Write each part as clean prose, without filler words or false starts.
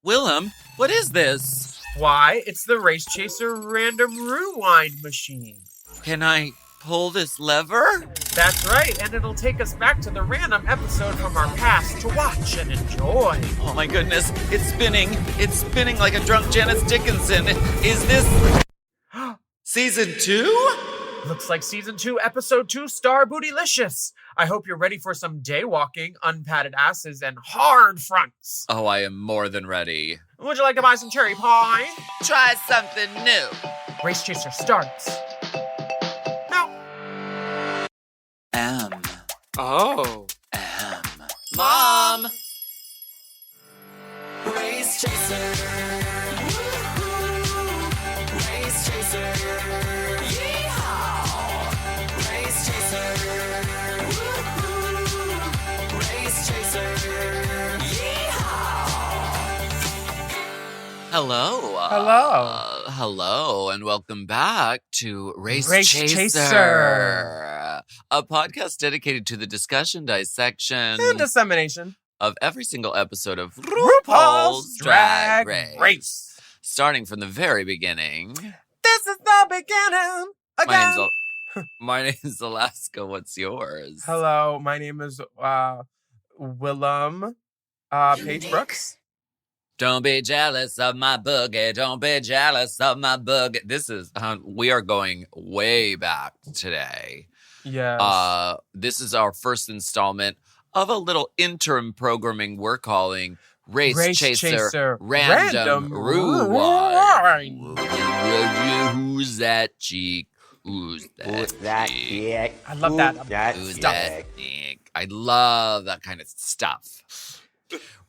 Willam, what is this? Why, it's the Race Chaser Random Rewind Machine. Can I pull this lever? That's right, and it'll take us back to the random episode from our past to watch and enjoy. Oh my goodness, it's spinning. It's spinning like a drunk Janice Dickinson. Is this season 2? Looks like season 2, episode 2, Starrbootylicious. I hope you're ready for some day walking, unpadded asses, and hard fronts. Oh, I am more than ready. Would you like to buy some cherry pie? Try something new. Race Chaser starts. Now. Oh. Mom! Race Chaser. Woo-hoo. Race Chaser. Yeehaw. Race Chaser. Woo-hoo. Race Chaser. Yeehaw. Hello. Hello, and welcome back to Race Chaser, a podcast dedicated to the discussion, dissection, And dissemination of every single episode of RuPaul's Drag Race. Starting from the very beginning. This is the beginning again. My name's Alaska. What's yours? Hello, my name is Willam Paige Brooks. Don't be jealous of my boogie. Don't be jealous of my boogie. This is, we are going way back today. Yes. This is our first installment of a little interim programming we're calling Race Chaser Random Rewind. Who's that cheek? Who's that cheek? I love that. Who's that cheek? I love that kind of stuff.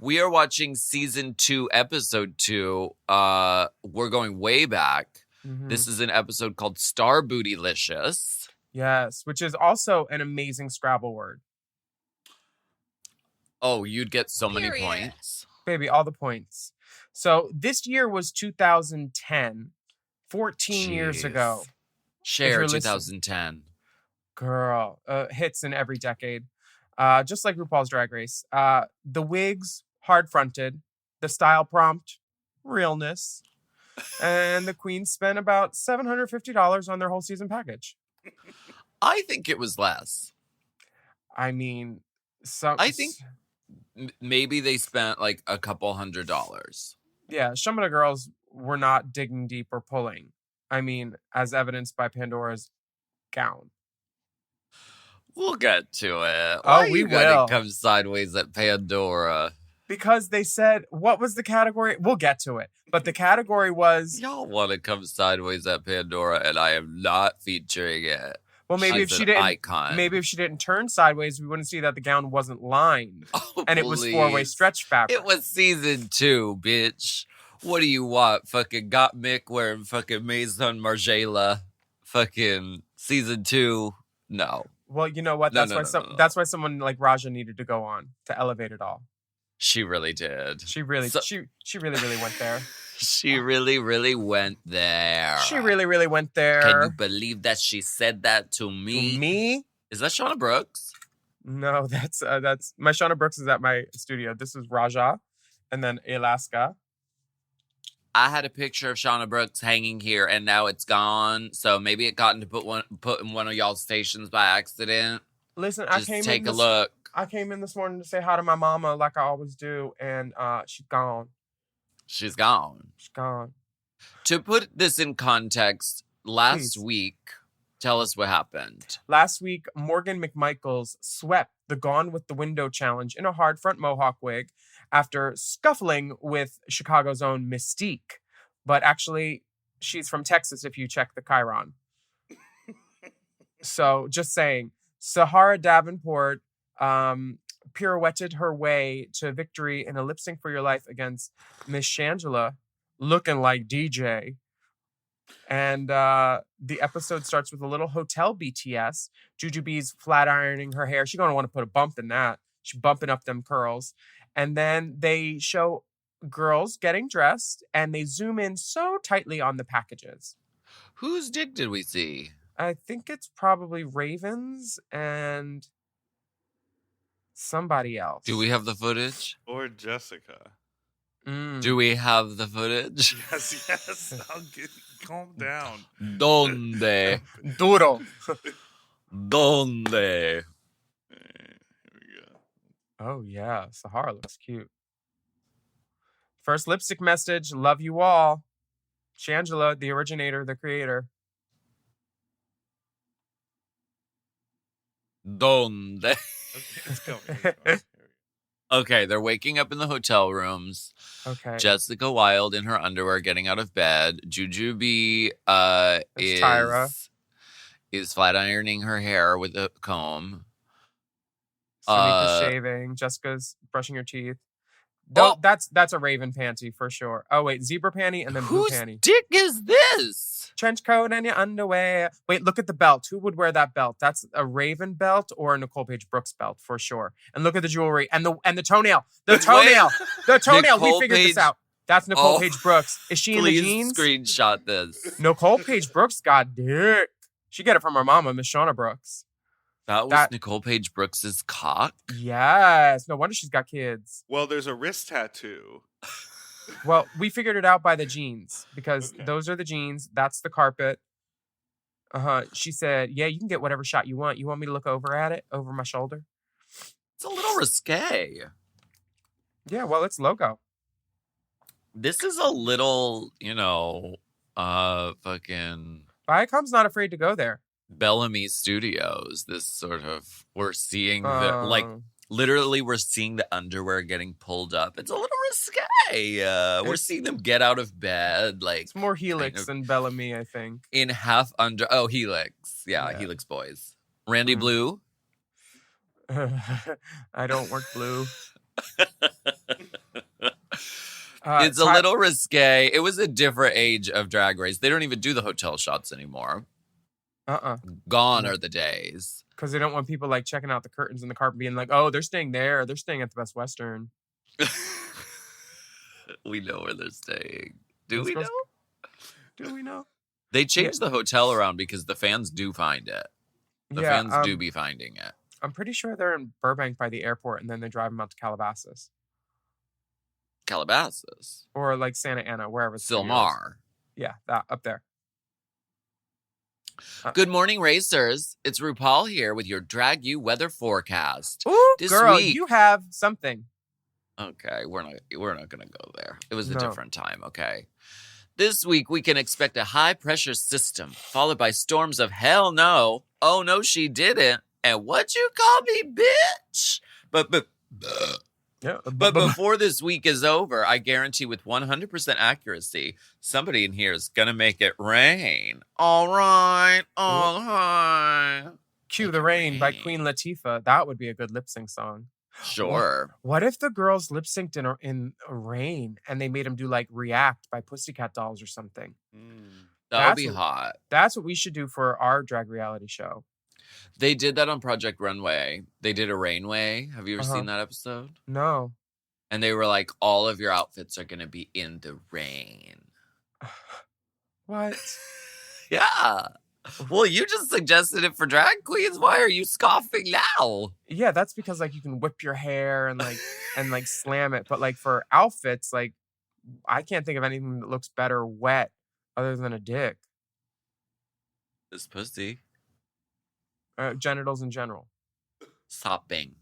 We are watching season 2, episode 2. We're going way back. Mm-hmm. This is an episode called Starrbootylicious. Yes, which is also an amazing Scrabble word. Oh, you'd get so many points. Baby, all the points. So this year was 2010, 14 years ago. Share 2010. Girl, hits in every decade. Just like RuPaul's Drag Race. The wigs, hard-fronted. The style prompt, realness. And the queen spent about $750 on their whole season package. I think it was less. I mean, I think maybe they spent like a couple $100. Yeah, some of the girls were not digging deep or pulling. I mean, as evidenced by Pandora's gown. We'll get to it. Oh, Why we you gotta will. come sideways at Pandora? Because they said, what was the category? We'll get to it. But the category was... Y'all want to come sideways at Pandora, and I am not featuring it. Well, maybe She's if she an didn't... icon. Maybe if she didn't turn sideways, we wouldn't see that the gown wasn't lined. Oh, And it was 4-way please. stretch fabric. It was season 2, bitch. What do you want? Fucking got Mick wearing fucking Maison Margiela. Fucking season 2? No. Well, you know what? No, That's no. That's why someone like Raja needed to go on to elevate it all. She really did. She really went there. She really went there. She really went there. Can you believe that she said that to me? Me? Is that Shauna Brooks? No, that's my Shauna Brooks is at my studio. This is Raja, and then Alaska. I had a picture of Shauna Brooks hanging here, and now it's gone. So maybe it got into put in one of y'all's stations by accident. Listen, Just take a look. I came in this morning to say hi to my mama, like I always do, and she's gone. She's gone. She's gone. To put this in context, last Please. week, tell us what happened. Last week, Morgan McMichaels swept the Gone with the Window challenge in a hard front mohawk wig after scuffling with Chicago's own Mystique. But actually, she's from Texas if you check the Chiron. So, just saying, Sahara Davenport pirouetted her way to victory in a lip sync for your life against Miss Shangela, looking like DJ. And the episode starts with a little hotel BTS. Jujubee's flat ironing her hair. She's going to want to put a bump in that. She's bumping up them curls. And then they show girls getting dressed, and they zoom in so tightly on the packages. Whose dick did we see? I think it's probably Ravens and somebody else. Do we have the footage? Or Jessica. Do we have the footage? Yes. Calm down. Donde? Duro. Donde? Here we go. Oh, yeah. Sahara looks cute. First lipstick message. Love you all. Shangela, the originator, the creator. Donde? Okay, it's coming. Here we go. Okay, they're waking up in the hotel rooms. Okay. Jessica Wilde in her underwear getting out of bed. Jujubee It's Tyra. is flat ironing her hair with a comb. Sunita's shaving. Jessica's brushing her teeth. No, that's a Raven panty for sure. Oh, wait. Zebra panty and then blue Whose panty. dick is this? Trench coat and your underwear. Wait, look at the belt. Who would wear that belt? That's a Raven belt or a Nicole Page Brooks belt for sure. And look at the jewelry and the toenail. The toenail. The toenail. Nicole We figured Page- this out. That's Nicole Oh. Page Brooks. Is she in the Please jeans? screenshot this. Nicole Page Brooks got dick. She got it from her mama, Miss Shauna Brooks. That was Nicole Page Brooks's cock. Yes. No wonder she's got kids. Well, there's a wrist tattoo. Well, we figured it out by the jeans because Okay. those are the jeans. That's the carpet. She said, yeah, you can get whatever shot you want. You want me to look over at it, over my shoulder? It's a little risque. Yeah, well, it's logo. This is a little, fucking Viacom's not afraid to go there. Bellamy Studios. This sort of, we're seeing Oh. literally we're seeing the underwear getting pulled up. It's a little risque. We're seeing them get out of bed, like It's more Helix kind of than Bellamy, I think. in half under. Oh, Helix. Yeah. Yeah. Helix boys. Randy Mm. Blue. I don't work blue. It's a little risque. It was a different age of Drag Race. They don't even do the hotel shots anymore. Gone are the days. Because they don't want people like checking out the curtains and the carpet being like, oh, they're staying there. They're staying at the Best Western. We know where they're staying. Do Let's we go- know? Do we know? They changed the hotel around because the fans do find it. The fans do be finding it. I'm pretty sure they're in Burbank by the airport and then they drive them out to Calabasas. Calabasas. Or like Santa Ana, wherever. the studio is. Silmar. Yeah, that up there. Good morning, racers. It's RuPaul here with your Drag You weather forecast. Ooh, This girl, week- you have something. Okay, we're not gonna go there. It was a No. different time, okay? This week we can expect a high pressure system, followed by storms of hell no. Oh no, she didn't. And what you call me, bitch? But Yeah, before this week is over, I guarantee with 100% accuracy, somebody in here is gonna make it rain. All right. Cue the Rain by Queen Latifah. That would be a good lip sync song. Sure. What if the girls lip synced in a rain and they made them do like React by Pussycat Dolls or something? That would be That's- hot. That's what we should do for our drag reality show. They did that on Project Runway. They did a rainway. Have you ever Uh-huh. seen that episode? No. And they were like, all of your outfits are going to be in the rain. What? Yeah. Well, you just suggested it for drag queens. Why are you scoffing now? Yeah, that's because like you can whip your hair and like slam it. But like for outfits, like I can't think of anything that looks better wet other than a dick. This pussy. Genitals in general. Sopping.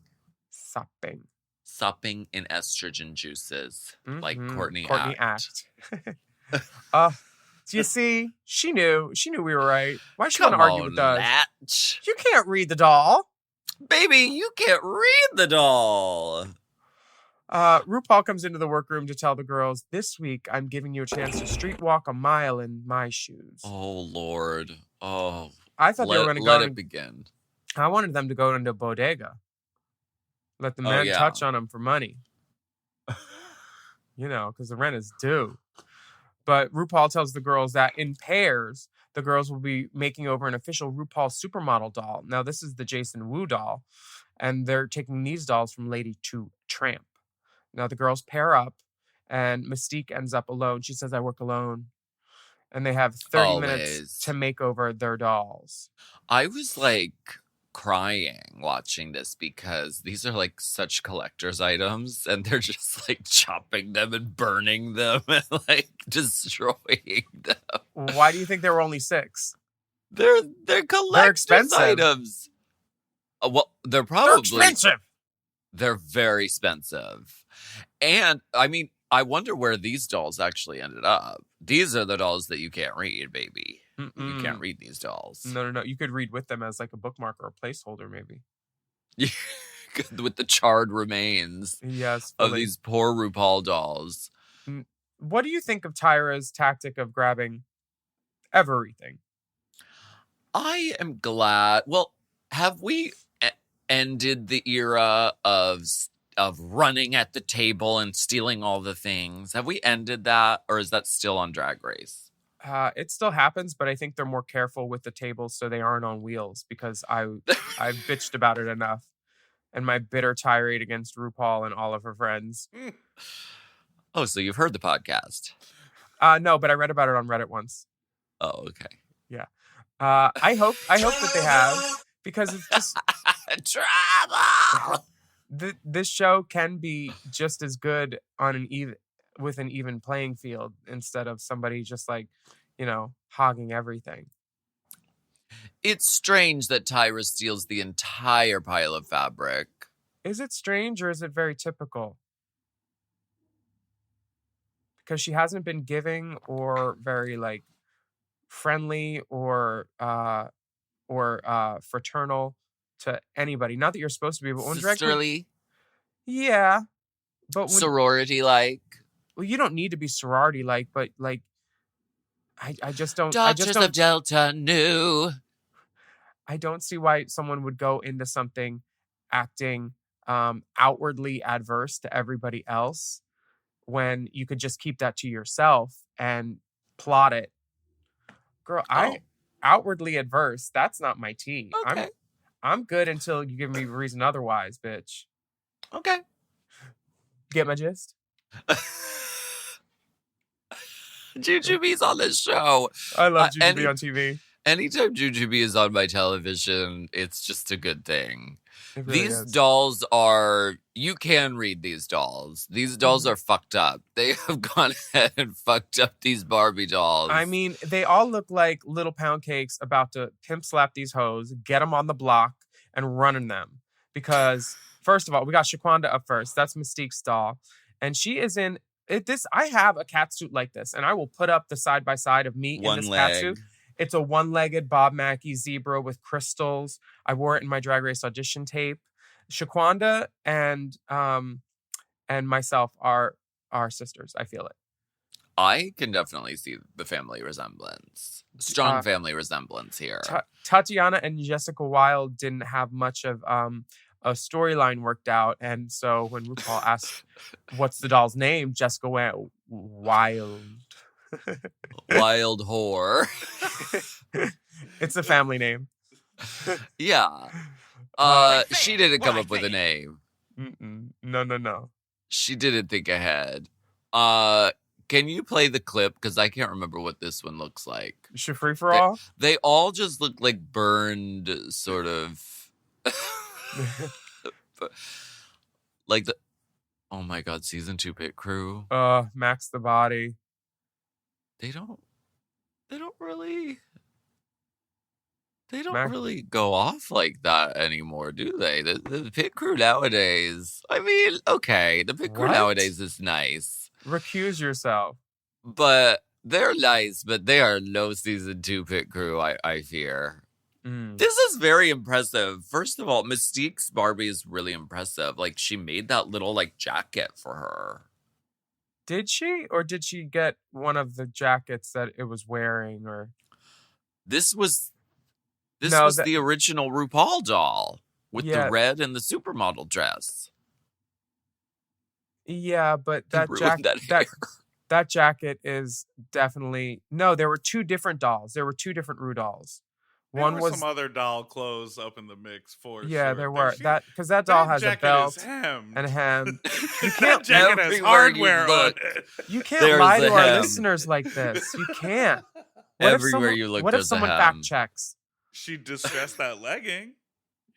Sopping. Sopping in estrogen juices. Like Mhm. Courtney Act. Do you see? She knew we were right. Why she want to Come argue on, with us? Latch. You can't read the doll. Baby, you can't read the doll. RuPaul comes into the workroom to tell the girls, this week I'm giving you a chance to street walk a mile in my shoes. Oh, Lord. Oh, I thought they were going to let go. it begin. I wanted them to go into bodega. Let the Oh, men yeah. touch on them for money. Because the rent is due. But RuPaul tells the girls that in pairs, the girls will be making over an official RuPaul supermodel doll. Now, this is the Jason Wu doll, and they're taking these dolls from Lady to Tramp. Now, the girls pair up, and Mystique ends up alone. She says, I work alone. And they have 30 minutes Always. to make over their dolls. I was like crying watching this because these are like such collector's items and they're just like chopping them and burning them and like destroying them. Why do you think there were only 6? They're collector's expensive. items. Well, they're They're expensive. They're very expensive. And I mean, I wonder where these dolls actually ended up. These are the dolls that you can't read, baby. You can't read these dolls. No. You could read with them as like a bookmark or a placeholder, maybe. With the charred remains Yes. of these poor RuPaul dolls. What do you think of Tyra's tactic of grabbing everything? I am glad. Well, have we ended the era of running at the table and stealing all the things? Have we ended that, or is that still on Drag Race? It still happens, but I think they're more careful with the tables so they aren't on wheels because I've bitched about it enough. And my bitter tirade against RuPaul and all of her friends. Oh, so you've heard the podcast? No, but I read about it on Reddit once. Oh, okay. Yeah. I hope that they have, because it's just trouble. This show can be just as good on with an even playing field instead of somebody just like, hogging everything. It's strange that Tyra steals the entire pile of fabric. Is it strange or is it very typical? Because she hasn't been giving or very like friendly or fraternal to anybody. Not that you're supposed to be, but when Sisterly? Yeah. But sorority-like? Well, you don't need to be sorority-like, but like I just don't. Daughters of Delta Nu. I don't see why someone would go into something acting outwardly adverse to everybody else when you could just keep that to yourself and plot it. Girl, outwardly adverse. That's not my tea. Okay. I'm good until you give me a reason otherwise, bitch. Okay. Get my gist? Jujubee's on this show. I love Jujubee on TV. Anytime Jujubee is on my television, it's just a good thing. Really these is. dolls are... You can read these dolls. These dolls are fucked up. They have gone ahead and fucked up these Barbie dolls. I mean, they all look like little pound cakes about to pimp slap these hoes, get them on the block, and running them. Because, first of all, we got Shaquanda up first. That's Mystique's doll. And she is in... I have a catsuit like this, and I will put up the side-by-side of me in this catsuit. It's a one-legged Bob Mackie zebra with crystals. I wore it in my Drag Race audition tape. Shaquanda and myself are sisters. I feel it. I can definitely see the family resemblance. Strong family resemblance here. Tatiana and Jessica Wilde didn't have much of a storyline worked out, and so when RuPaul asked what's the doll's name, Jessica went Wild. Wild whore. It's a family name. Yeah. She didn't come up with a name. No. She didn't think ahead. Can you play the clip? Because I can't remember what this one looks like. Free for all? They all just look like burned, sort of. Like the. Oh my God, season 2 pit crew. Max the Body. They don't really go off like that anymore, do they? The pit crew nowadays. I mean, okay, the pit crew nowadays is nice. Recuse yourself. But they're nice, but they are no season 2 pit crew, I fear. This is very impressive. First of all, Mystique's Barbie is really impressive. Like, she made that little, like, jacket for her. Did she? Or did she get one of the jackets that it was wearing? Or This was the original RuPaul doll with the red and the supermodel dress. Yeah, but that jacket is definitely... No, there were 2 different dolls. There were 2 different Ru dolls. One was some other doll clothes up in the mix for yeah, sure. There were because that doll has a belt and a hem. You can't jacket has hardware on it. You can't lie to our listeners like this. You can't. Everywhere you look, what if someone fact checks? She distressed that legging.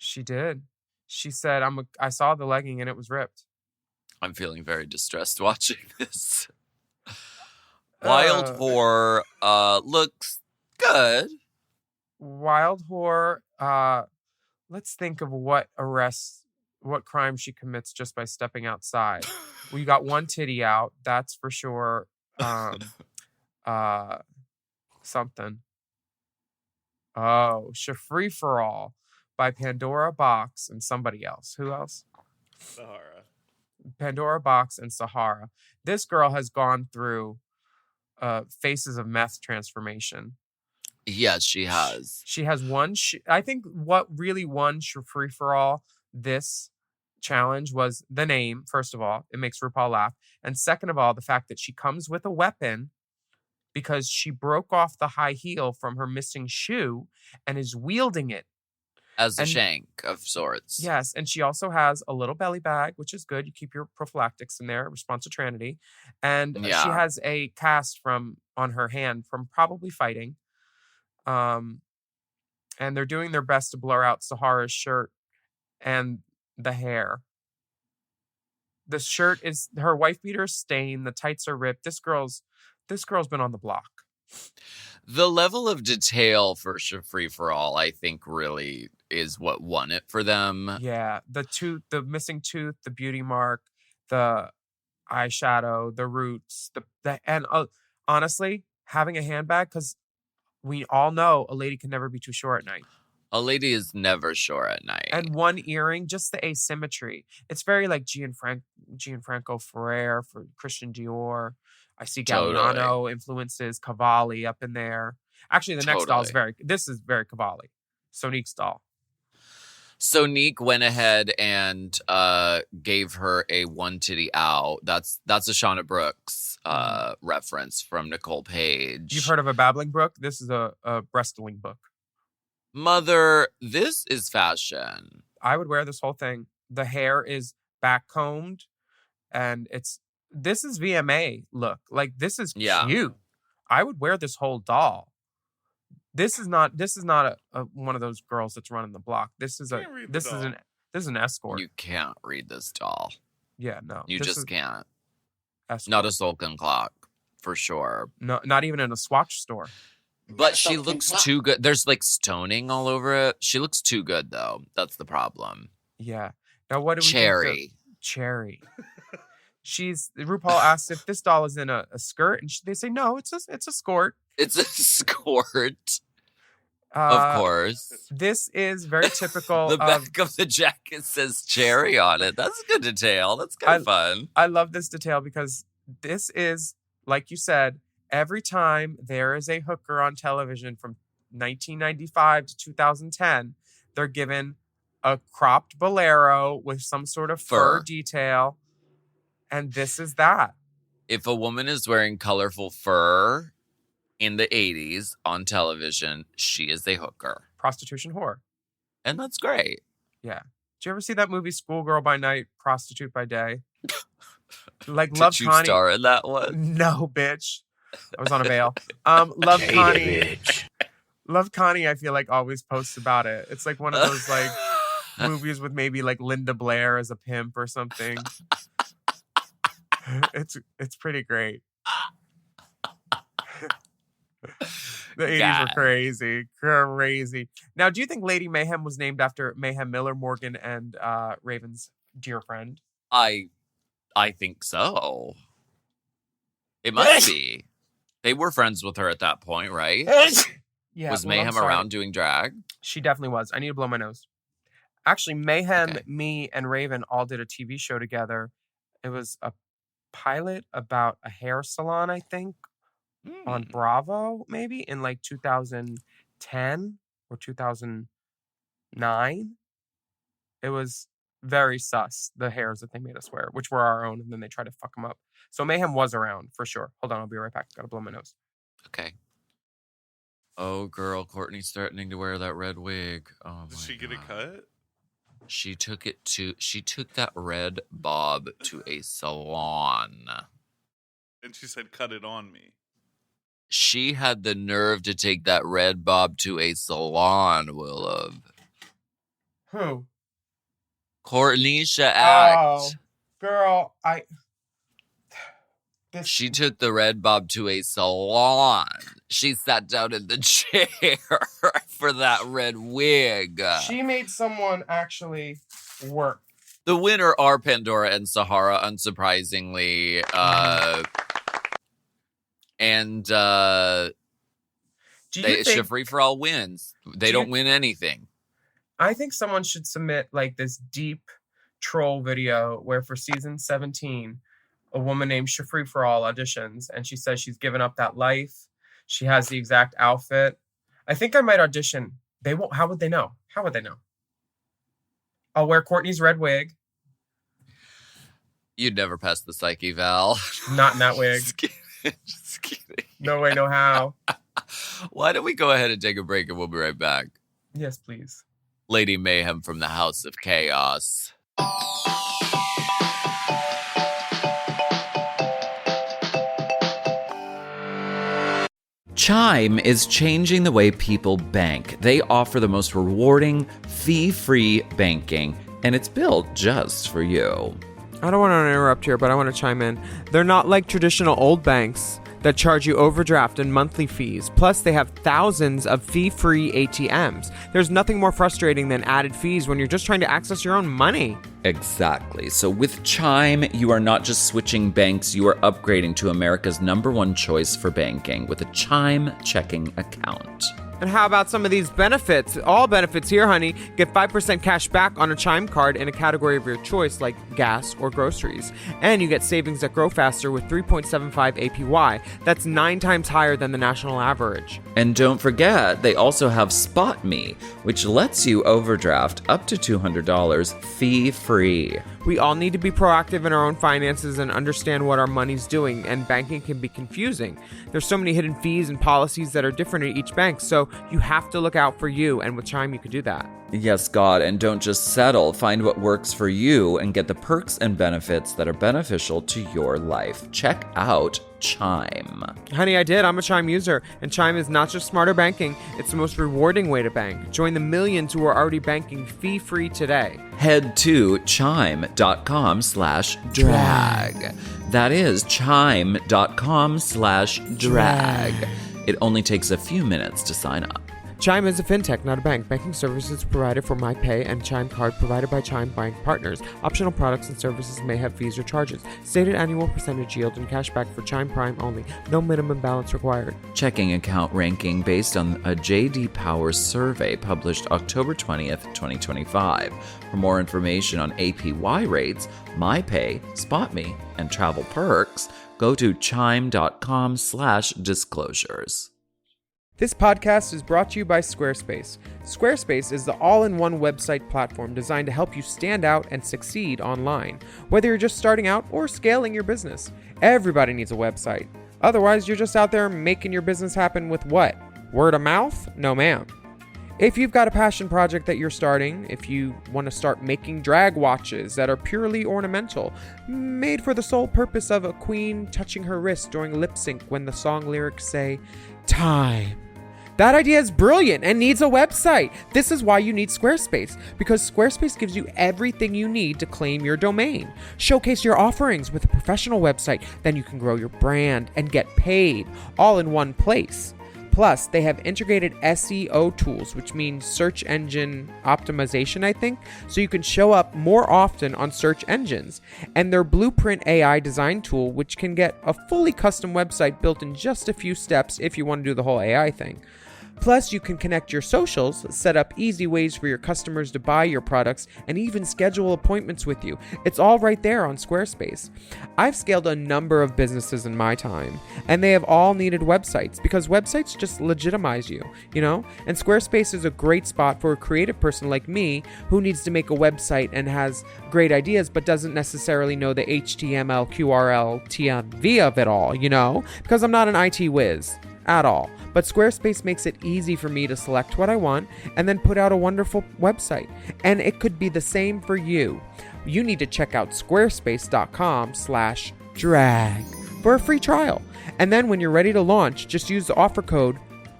She did. She said, I saw the legging and it was ripped. I'm feeling very distressed watching this. Wild Whore looks good. Wild Whore, let's think of what crime she commits just by stepping outside. We got one titty out, that's for sure. Something. Oh, Free for All by Pandora Box and somebody else. Who else? Sahara. Pandora Box and Sahara. This girl has gone through Faces of Meth transformation. Yes, she has. She has won. I think what really won Free for All this challenge was the name. First of all, it makes RuPaul laugh. And second of all, the fact that she comes with a weapon because she broke off the high heel from her missing shoe and is wielding it. As a shank of sorts. Yes, and she also has a little belly bag, which is good. You keep your prophylactics in there, response to Trinity. And she has a cast on her hand from probably fighting. And they're doing their best to blur out Sahara's shirt and the hair. The shirt is her wife beater is stained. The tights are ripped. This girl's been on the block. The level of detail for Free for All, I think, really is what won it for them. Yeah, the tooth, the missing tooth, the beauty mark, the eyeshadow, the roots, and honestly, having a handbag, because we all know a lady can never be too sure at night. A lady is never sure at night. And one earring, just the asymmetry. It's very like Gianfranco Ferrer for Christian Dior. I see Galliano influences, Cavalli up in there. Actually, the next doll is this is very Cavalli. Sonique's doll. Sonique went ahead and gave her a one titty out. That's a Shauna Brooks reference from Nicole Page. You've heard of a babbling brook? This is a breastling book. Mother, this is fashion. I would wear this whole thing. The hair is back combed, and this is VMA look. Like, this is cute. I would wear this whole doll. This is not a one of those girls that's running the block. This is an escort. You can't read this doll. Yeah, no. You just can't. Escort. Not a Sulkin clock, for sure. No, not even in a Swatch store. But she looks too good. There's like stoning all over it. She looks too good, though. That's the problem. Yeah. Now, what do we Cherry. Cherry. RuPaul asked if this doll is in a skirt, and they say no, it's a skirt. It's a skirt. Of course. This is very typical. The back of the jacket says cherry on it. That's a good detail. That's kind of fun. I love this detail because this is, like you said, every time there is a hooker on television from 1995 to 2010, they're given a cropped bolero with some sort of fur detail. And this is that. If a woman is wearing colorful fur in the 80s on television, she is a hooker. Prostitution whore. And that's great. Yeah. Did you ever see that movie Schoolgirl by Night, Prostitute by Day? Like, Did Love you Connie. star in that one? No, bitch. I was on a bail. Love Connie. Bitch. Love Connie, I feel like, always posts about it. It's like one of those like movies with maybe like Linda Blair as a pimp or something. It's pretty great. The 80s were crazy. Now, do you think Lady Mayhem was named after Mayhem Miller, Morgan, and Raven's dear friend? I think so. It must be. They were friends with her at that point, right? Yeah. Was Mayhem around doing drag? She definitely was. I need to blow my nose. Actually, Mayhem, me, and Raven all did a TV show together. It was a pilot about a hair salon, I think, on Bravo, maybe in like 2010 or 2009. It was very sus, the hairs that they made us wear, which were our own, and then they tried to fuck them up. So Mayhem was around for sure. Hold on, I'll be right back. Gotta blow my nose. Okay. Oh, girl, Courtney's threatening to wear that red wig. Oh, Did she get a cut? She took that red bob to a salon. And she said, cut it on me. She had the nerve to take that red bob to a salon, Willam. Who? Courtneysha Act. Oh, girl, She took the red bob to a salon. She sat down in the chair for that red wig. She made someone actually work. The winner are Pandora and Sahara, unsurprisingly. And Free for All wins. They don't win anything. I think someone should submit like this deep troll video where for season 17, a woman named Free for All auditions and she says she's given up that life. She has the exact outfit. I think I might audition. They won't. How would they know? How would they know? I'll wear Courtney's red wig. You'd never pass the psych eval. Not in that wig. Just kidding. No way, no how. Why don't we go ahead and take a break and we'll be right back. Yes, please. Lady Mayhem from the House of Chaos. Chime is changing the way people bank. They offer the most rewarding, fee-free banking, and it's built just for you. I don't want to interrupt here, but I want to chime in. They're not like traditional old banks that charge you overdraft and monthly fees. Plus, they have thousands of fee-free ATMs. There's nothing more frustrating than added fees when you're just trying to access your own money. Exactly. So with Chime, you are not just switching banks, you are upgrading to America's #1 choice for banking with a Chime checking account. And how about some of these benefits? All benefits here, honey. Get 5% cash back on a Chime card in a category of your choice, like gas or groceries. And you get savings that grow faster with 3.75 APY. That's 9 times higher than the national average. And don't forget, they also have Spot Me, which lets you overdraft up to $200 fee-free. We all need to be proactive in our own finances and understand what our money's doing, and banking can be confusing. There's so many hidden fees and policies that are different at each bank, so you have to look out for you, and with Chime you could do that. Yes, God, and don't just settle. Find what works for you and get the perks and benefits that are beneficial to your life. Check out Chime. Honey, I did. I'm a Chime user, and Chime is not just smarter banking, it's the most rewarding way to bank. Join the millions who are already banking fee-free today. Head to chime.com/drag. That is chime.com/drag. It only takes a few minutes to sign up. Chime is a fintech, not a bank. Banking services provided for MyPay and Chime Card provided by Chime Bank partners. Optional products and services may have fees or charges. Stated annual percentage yield and cashback for Chime Prime only. No minimum balance required. Checking account ranking based on a J.D. Power survey published October 20th, 2025. For more information on APY rates, MyPay, SpotMe, and travel perks, go to chime.com/disclosures. This podcast is brought to you by Squarespace. Squarespace is the all-in-one website platform designed to help you stand out and succeed online. Whether you're just starting out or scaling your business, everybody needs a website. Otherwise, you're just out there making your business happen with what? Word of mouth? No, ma'am. If you've got a passion project that you're starting, if you want to start making drag watches that are purely ornamental, made for the sole purpose of a queen touching her wrist during lip sync when the song lyrics say, time. That idea is brilliant and needs a website. This is why you need Squarespace, because Squarespace gives you everything you need to claim your domain. Showcase your offerings with a professional website, then you can grow your brand and get paid all in one place. Plus, they have integrated SEO tools, which means search engine optimization, I think, so you can show up more often on search engines. And their Blueprint AI design tool, which can get a fully custom website built in just a few steps if you want to do the whole AI thing. Plus, you can connect your socials, set up easy ways for your customers to buy your products, and even schedule appointments with you. It's all right there on Squarespace. I've scaled a number of businesses in my time, and they have all needed websites because websites just legitimize you, you know? And Squarespace is a great spot for a creative person like me who needs to make a website and has great ideas but doesn't necessarily know the HTML, QRL, TMV of it all, you know? Because I'm not an IT whiz at all. But Squarespace makes it easy for me to select what I want and then put out a wonderful website. And it could be the same for you. You need to check out squarespace.com/drag for a free trial. And then when you're ready to launch, just use the offer code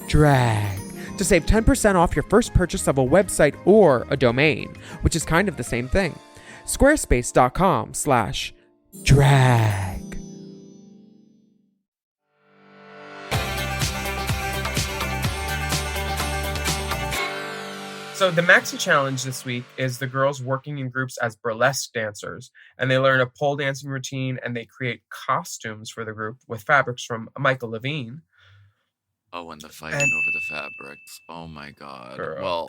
DRAG to save 10% off your first purchase of a website or a domain, which is kind of the same thing. Squarespace.com/drag. So the Maxi Challenge this week is the girls working in groups as burlesque dancers, and they learn a pole dancing routine, and they create costumes for the group with fabrics from Michael Levine. Oh, and the fighting over the fabrics. Oh my God. Girl. Well,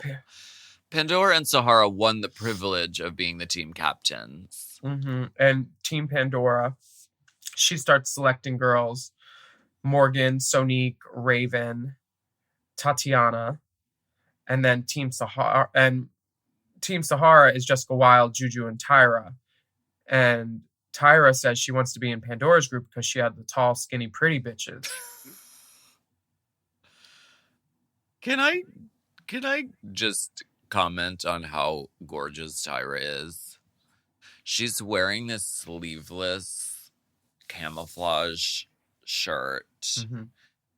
Pandora and Sahara won the privilege of being the team captains. Mm-hmm. And Team Pandora, she starts selecting girls: Morgan, Sonique, Raven, Tatiana. And then Team Sahara is Jessica Wilde, Juju, and Tyra. And Tyra says she wants to be in Pandora's group because she had the tall, skinny, pretty bitches. Can I just comment on how gorgeous Tyra is? She's wearing this sleeveless camouflage shirt,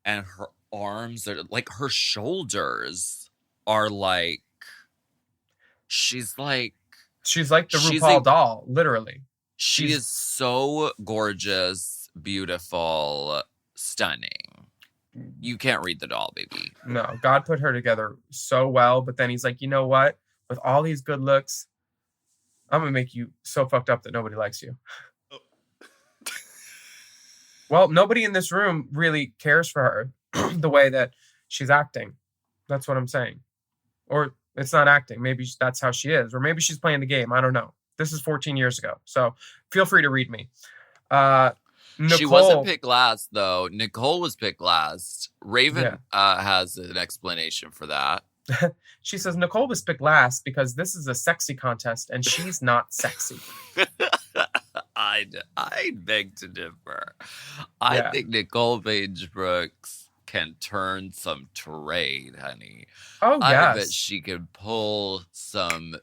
and her arms are like, her shoulders are like, she's like the RuPaul doll, literally. She is so gorgeous, beautiful, stunning. You can't read the doll, baby. No, God put her together so well, but then he's like, you know what? With all these good looks, I'm going to make you so fucked up that nobody likes you. Oh. Well, nobody in this room really cares for her the way that she's acting. That's what I'm saying. Or it's not acting. Maybe that's how she is. Or maybe she's playing the game. I don't know. This is 14 years ago. So feel free to read me. Nicole, she wasn't picked last, though. Nicole was picked last. Raven has an explanation for that. She says Nicole was picked last because this is a sexy contest and she's not sexy. I beg to differ. I think Nicole Page Brooks can turn some trade, honey. Oh, yes. I bet she can pull some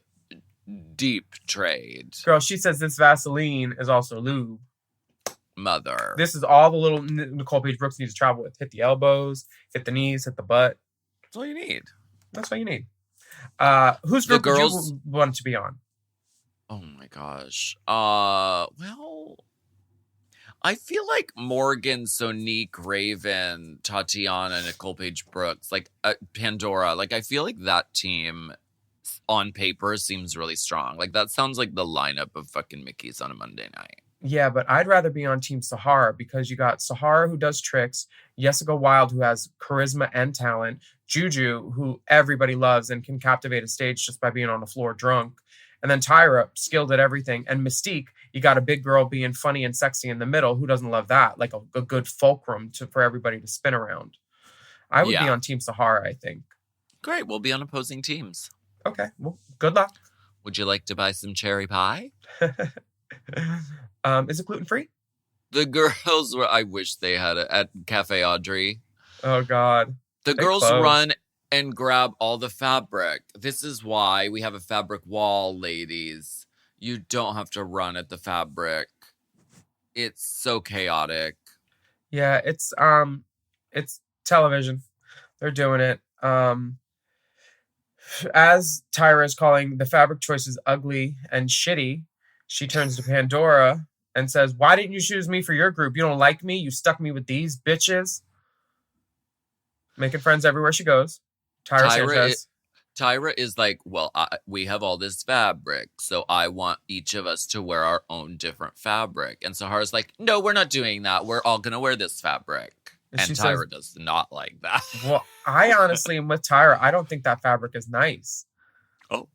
deep trade. Girl, she says this Vaseline is also lube. Mother. This is all the little Nicole Page Brooks needs to travel with. Hit the elbows, hit the knees, hit the butt. That's all you need. That's all you need. Whose group would you want to be on? Oh my gosh. Well, I feel like Morgan, Sonique, Raven, Tatiana, Nicole Page Brooks, like Pandora, like I feel like that team on paper seems really strong. Like that sounds like the lineup of fucking Mickey's on a Monday night. Yeah, but I'd rather be on Team Sahara because you got Sahara who does tricks, Jessica Wilde who has charisma and talent, Juju who everybody loves and can captivate a stage just by being on the floor drunk, and then Tyra, skilled at everything, and Mystique, you got a big girl being funny and sexy in the middle. Who doesn't love that? Like a good fulcrum for everybody to spin around. I would be on Team Sahara, I think. Great, we'll be on opposing teams. Okay, well, good luck. Would you like to buy some cherry pie? Is it gluten-free? The girls were, I wish they had it at Cafe Audrey. Oh, God. The girls run and grab all the fabric. This is why we have a fabric wall, ladies. You don't have to run at the fabric. It's so chaotic. Yeah, it's television. They're doing it. As Tyra is calling the fabric choices ugly and shitty, she turns to Pandora and says, "Why didn't you choose me for your group? You don't like me? You stuck me with these bitches." Making friends everywhere she goes. Tyra is like, well, we have all this fabric, so I want each of us to wear our own different fabric. And Sahara's like, no, we're not doing that. We're all going to wear this fabric. And Tyra does not like that. Well, I honestly am with Tyra. I don't think that fabric is nice. Oh.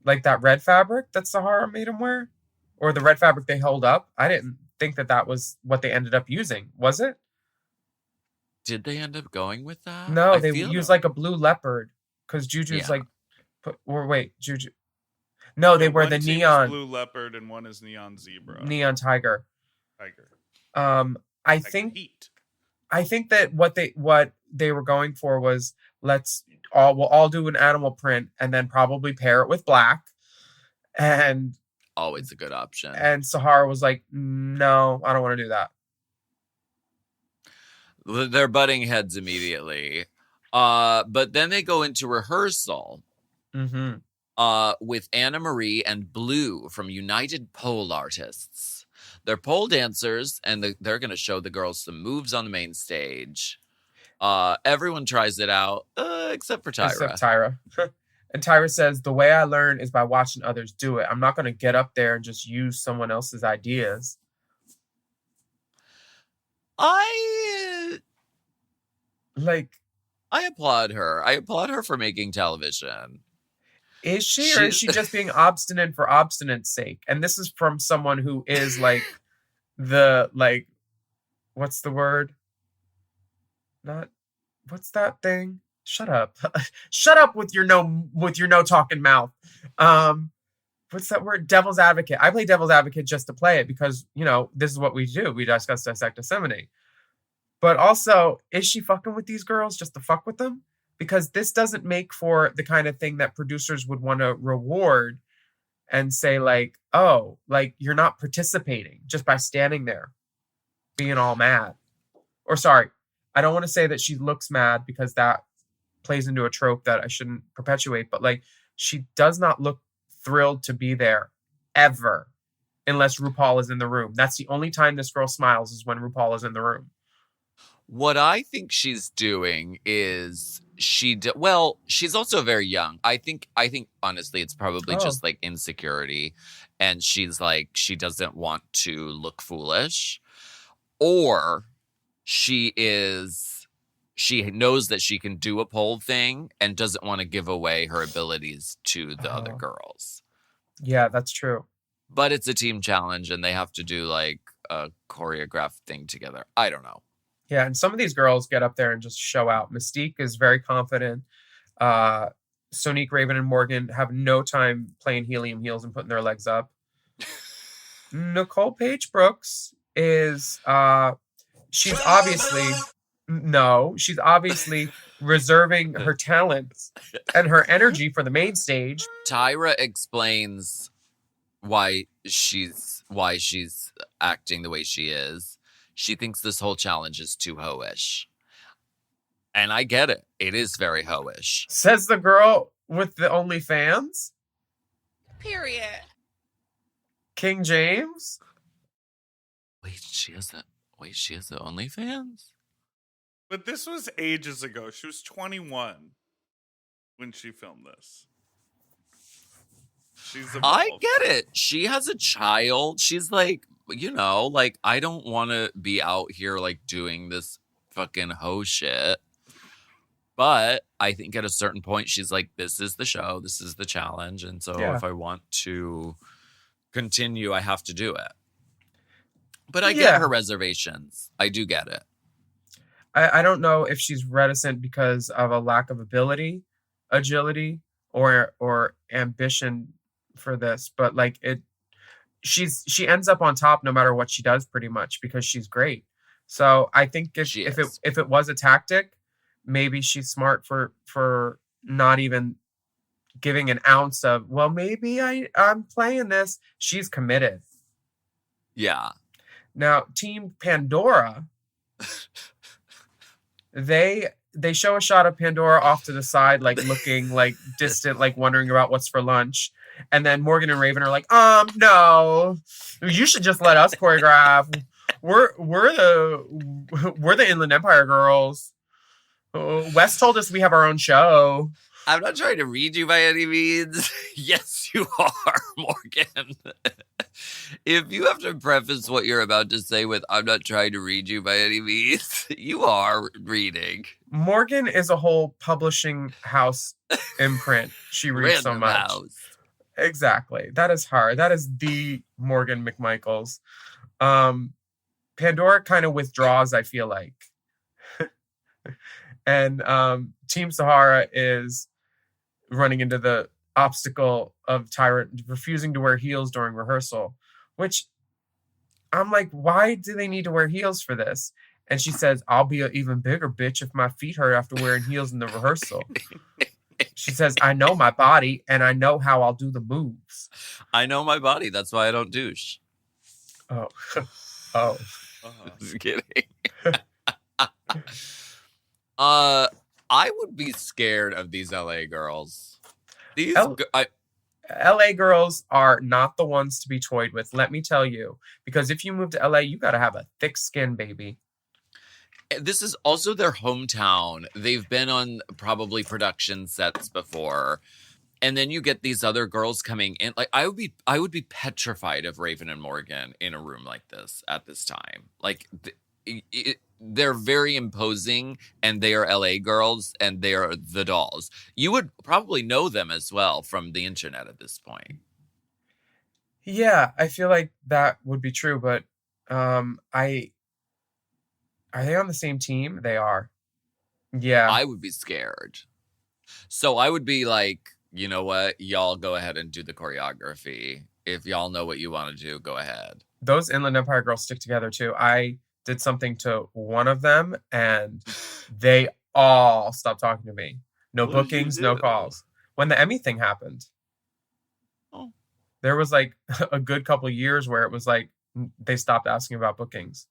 Like that red fabric that Sahara made him wear? Or the red fabric they held up? I didn't think that was what they ended up using. Was it? Did they end up going with that? No, they used like a blue leopard. Because Juju's Juju. No, they wear the neon. Blue leopard and one is neon zebra. Neon tiger. I think that what they were going for was we'll all do an animal print and then probably pair it with black. And always a good option. And Sahara was like, no, I don't want to do that. They're butting heads immediately. But then they go into rehearsal Mm-hmm. with Anna Marie and Blue from United Pole Artists. They're pole dancers, and they're going to show the girls some moves on the main stage. Everyone tries it out, except for Tyra. Except Tyra. And Tyra says, the way I learn is by watching others do it. I'm not going to get up there and just use someone else's ideas. I applaud her. I applaud her for making television. Is she, or is she just being obstinate for obstinate's sake? And this is from someone who is like what's the word? What's that thing? Shut up. Shut up with your no talking mouth. What's that word? Devil's advocate. I play devil's advocate just to play it because, this is what we do. We discuss, dissect, disseminate. But also, is she fucking with these girls just to fuck with them? Because this doesn't make for the kind of thing that producers would want to reward and say like, oh, like you're not participating just by standing there being all mad. Or sorry, I don't want to say that she looks mad because that plays into a trope that I shouldn't perpetuate, but like she does not look thrilled to be there ever unless RuPaul is in the room. That's the only time this girl smiles is when RuPaul is in the room. What I think she's doing is she's also very young. I think honestly it's probably just like insecurity, and she's like she doesn't want to look foolish, or she knows that she can do a pole thing and doesn't want to give away her abilities to the other girls. Yeah, that's true. But it's a team challenge and they have to do like a choreographed thing together. I don't know. Yeah, and some of these girls get up there and just show out. Mystique is very confident. Sonique, Raven, and Morgan have no time playing helium heels and putting their legs up. Nicole Paige Brooks is she's obviously reserving her talents and her energy for the main stage. Tyra explains why she's acting the way she is. She thinks this whole challenge is too ho-ish. And I get it. It is very ho-ish. Says the girl with the OnlyFans. Period. King James. Wait, she has the OnlyFans? But this was ages ago. She was 21 when she filmed this. I get it. She has a child. She's like, I don't want to be out here like doing this fucking hoe shit. But I think at a certain point, she's like, this is the show. This is the challenge. And so if I want to continue, I have to do it. But I get her reservations. I do get it. I don't know if she's reticent because of a lack of ability, agility, or ambition for this. But like she ends up on top no matter what she does pretty much because she's great. So I think if it was a tactic, maybe she's smart for not even giving an ounce of, well, maybe I'm playing this. She's committed. Yeah. Now, Team Pandora, they show a shot of Pandora off to the side, like looking like distant, like wondering about what's for lunch. And then Morgan and Raven are like, no, you should just let us choreograph. We're the Inland Empire girls. Wes told us we have our own show. I'm not trying to read you by any means. Yes, you are, Morgan. If you have to preface what you're about to say with, I'm not trying to read you by any means, you are reading. Morgan is a whole publishing house imprint. She reads so much. House. Exactly. That is her. That is the Morgan McMichaels. Pandora kind of withdraws, I feel like. And Team Sahara is running into the obstacle of Tyra refusing to wear heels during rehearsal, which I'm like, why do they need to wear heels for this? And she says, I'll be an even bigger bitch if my feet hurt after wearing heels in the rehearsal. She says, I know my body and I know how I'll do the moves. I know my body. That's why I don't douche. Oh. Just kidding. I would be scared of these LA girls. These LA girls are not the ones to be toyed with, let me tell you. Because if you move to LA, you got to have a thick skin, baby. This is also their hometown. They've been on probably production sets before. And then you get these other girls coming in. Like I would be petrified of Raven and Morgan in a room like this at this time. Like they're very imposing, and they are LA girls, and they are the dolls. You would probably know them as well from the internet at this point. Yeah, I feel like that would be true, but are they on the same team? They are. Yeah. I would be scared. So I would be like, you know what? Y'all go ahead and do the choreography. If y'all know what you want to do, go ahead. Those Inland Empire girls stick together too. I did something to one of them, and they all stopped talking to me. No bookings, no calls. When the Emmy thing happened, there was like a good couple of years where it was like they stopped asking about bookings.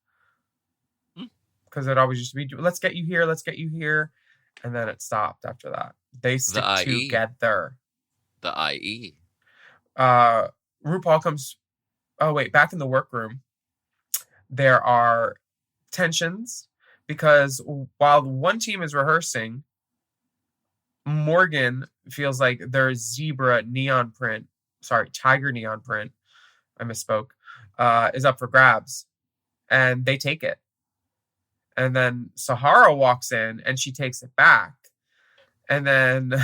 Because it always used to be, let's get you here, let's get you here. And then it stopped after that. They stick together. The IE. RuPaul comes, back in the workroom, there are tensions because while one team is rehearsing, Morgan feels like their tiger neon print, I misspoke, is up for grabs, and they take it. And then Sahara walks in and she takes it back. And then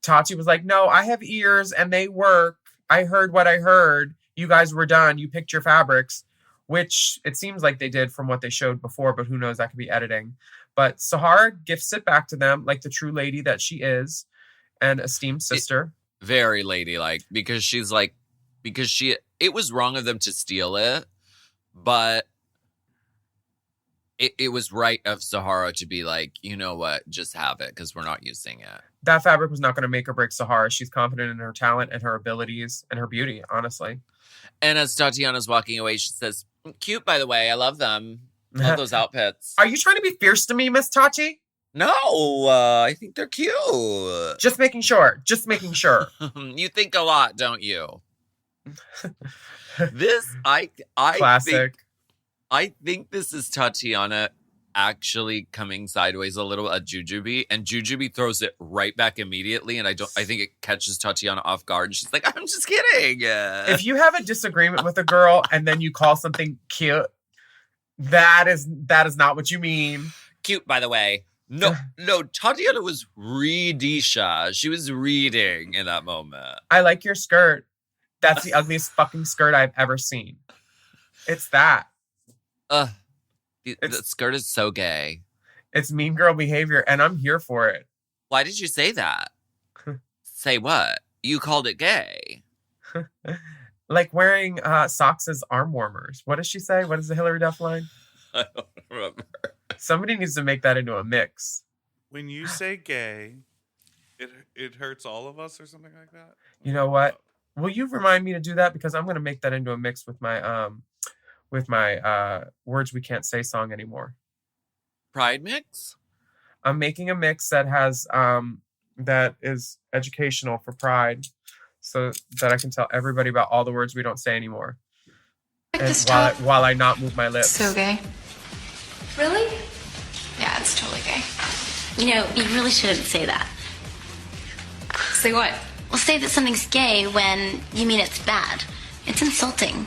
Tati was like, no, I have ears and they work. I heard what I heard. You guys were done. You picked your fabrics, which it seems like they did from what they showed before, but who knows, that could be editing. But Sahara gifts it back to them like the true lady that she is, and esteemed sister. Very ladylike, because it was wrong of them to steal it, but it was right of Sahara to be like, you know what, just have it because we're not using it. That fabric was not going to make or break Sahara. She's confident in her talent and her abilities and her beauty, honestly. And as Tatiana's walking away, she says, cute, by the way. I love them. Love those outfits. Are you trying to be fierce to me, Miss Tati? No, I think they're cute. Just making sure. You think a lot, don't you? I Classic. I think this is Tatiana actually coming sideways a little at Jujubee, and Jujubee throws it right back immediately, and I think it catches Tatiana off guard, and she's like, I'm just kidding. If you have a disagreement with a girl and then you call something cute, that is not what you mean. Cute, by the way. No, Tatiana was readisha. She was reading in that moment. I like your skirt. That's the ugliest fucking skirt I've ever seen. It's that. The skirt is so gay. It's mean girl behavior, and I'm here for it. Why did you say that? Say what? You called it gay. Like wearing socks as arm warmers. What does she say? What is the Hillary Duff line? I don't remember. Somebody needs to make that into a mix. When you say gay, it hurts all of us or something like that? You know what? Will you remind me to do that? Because I'm going to make that into a mix with my Words We Can't Say song anymore. Pride mix? I'm making a mix that has that is educational for Pride, so that I can tell everybody about all the words we don't say anymore. And while I not move my lips. So gay. Really? Yeah, it's totally gay. You know, you really shouldn't say that. Say what? Well, say that something's gay when you mean it's bad. It's insulting.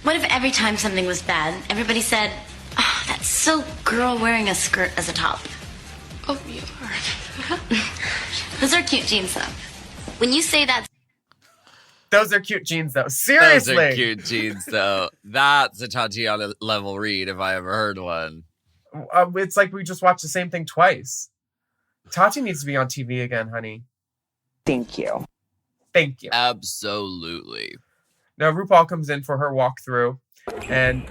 What if every time something was bad, everybody said, oh, that's so girl wearing a skirt as a top? Oh, you are. Those are cute jeans, though. When you say that... Those are cute jeans, though. Seriously. Those are cute jeans, though. That's a Tatiana level read if I ever heard one. It's like we just watched the same thing twice. Tati needs to be on TV again, honey. Thank you. Absolutely. Now, RuPaul comes in for her walkthrough, and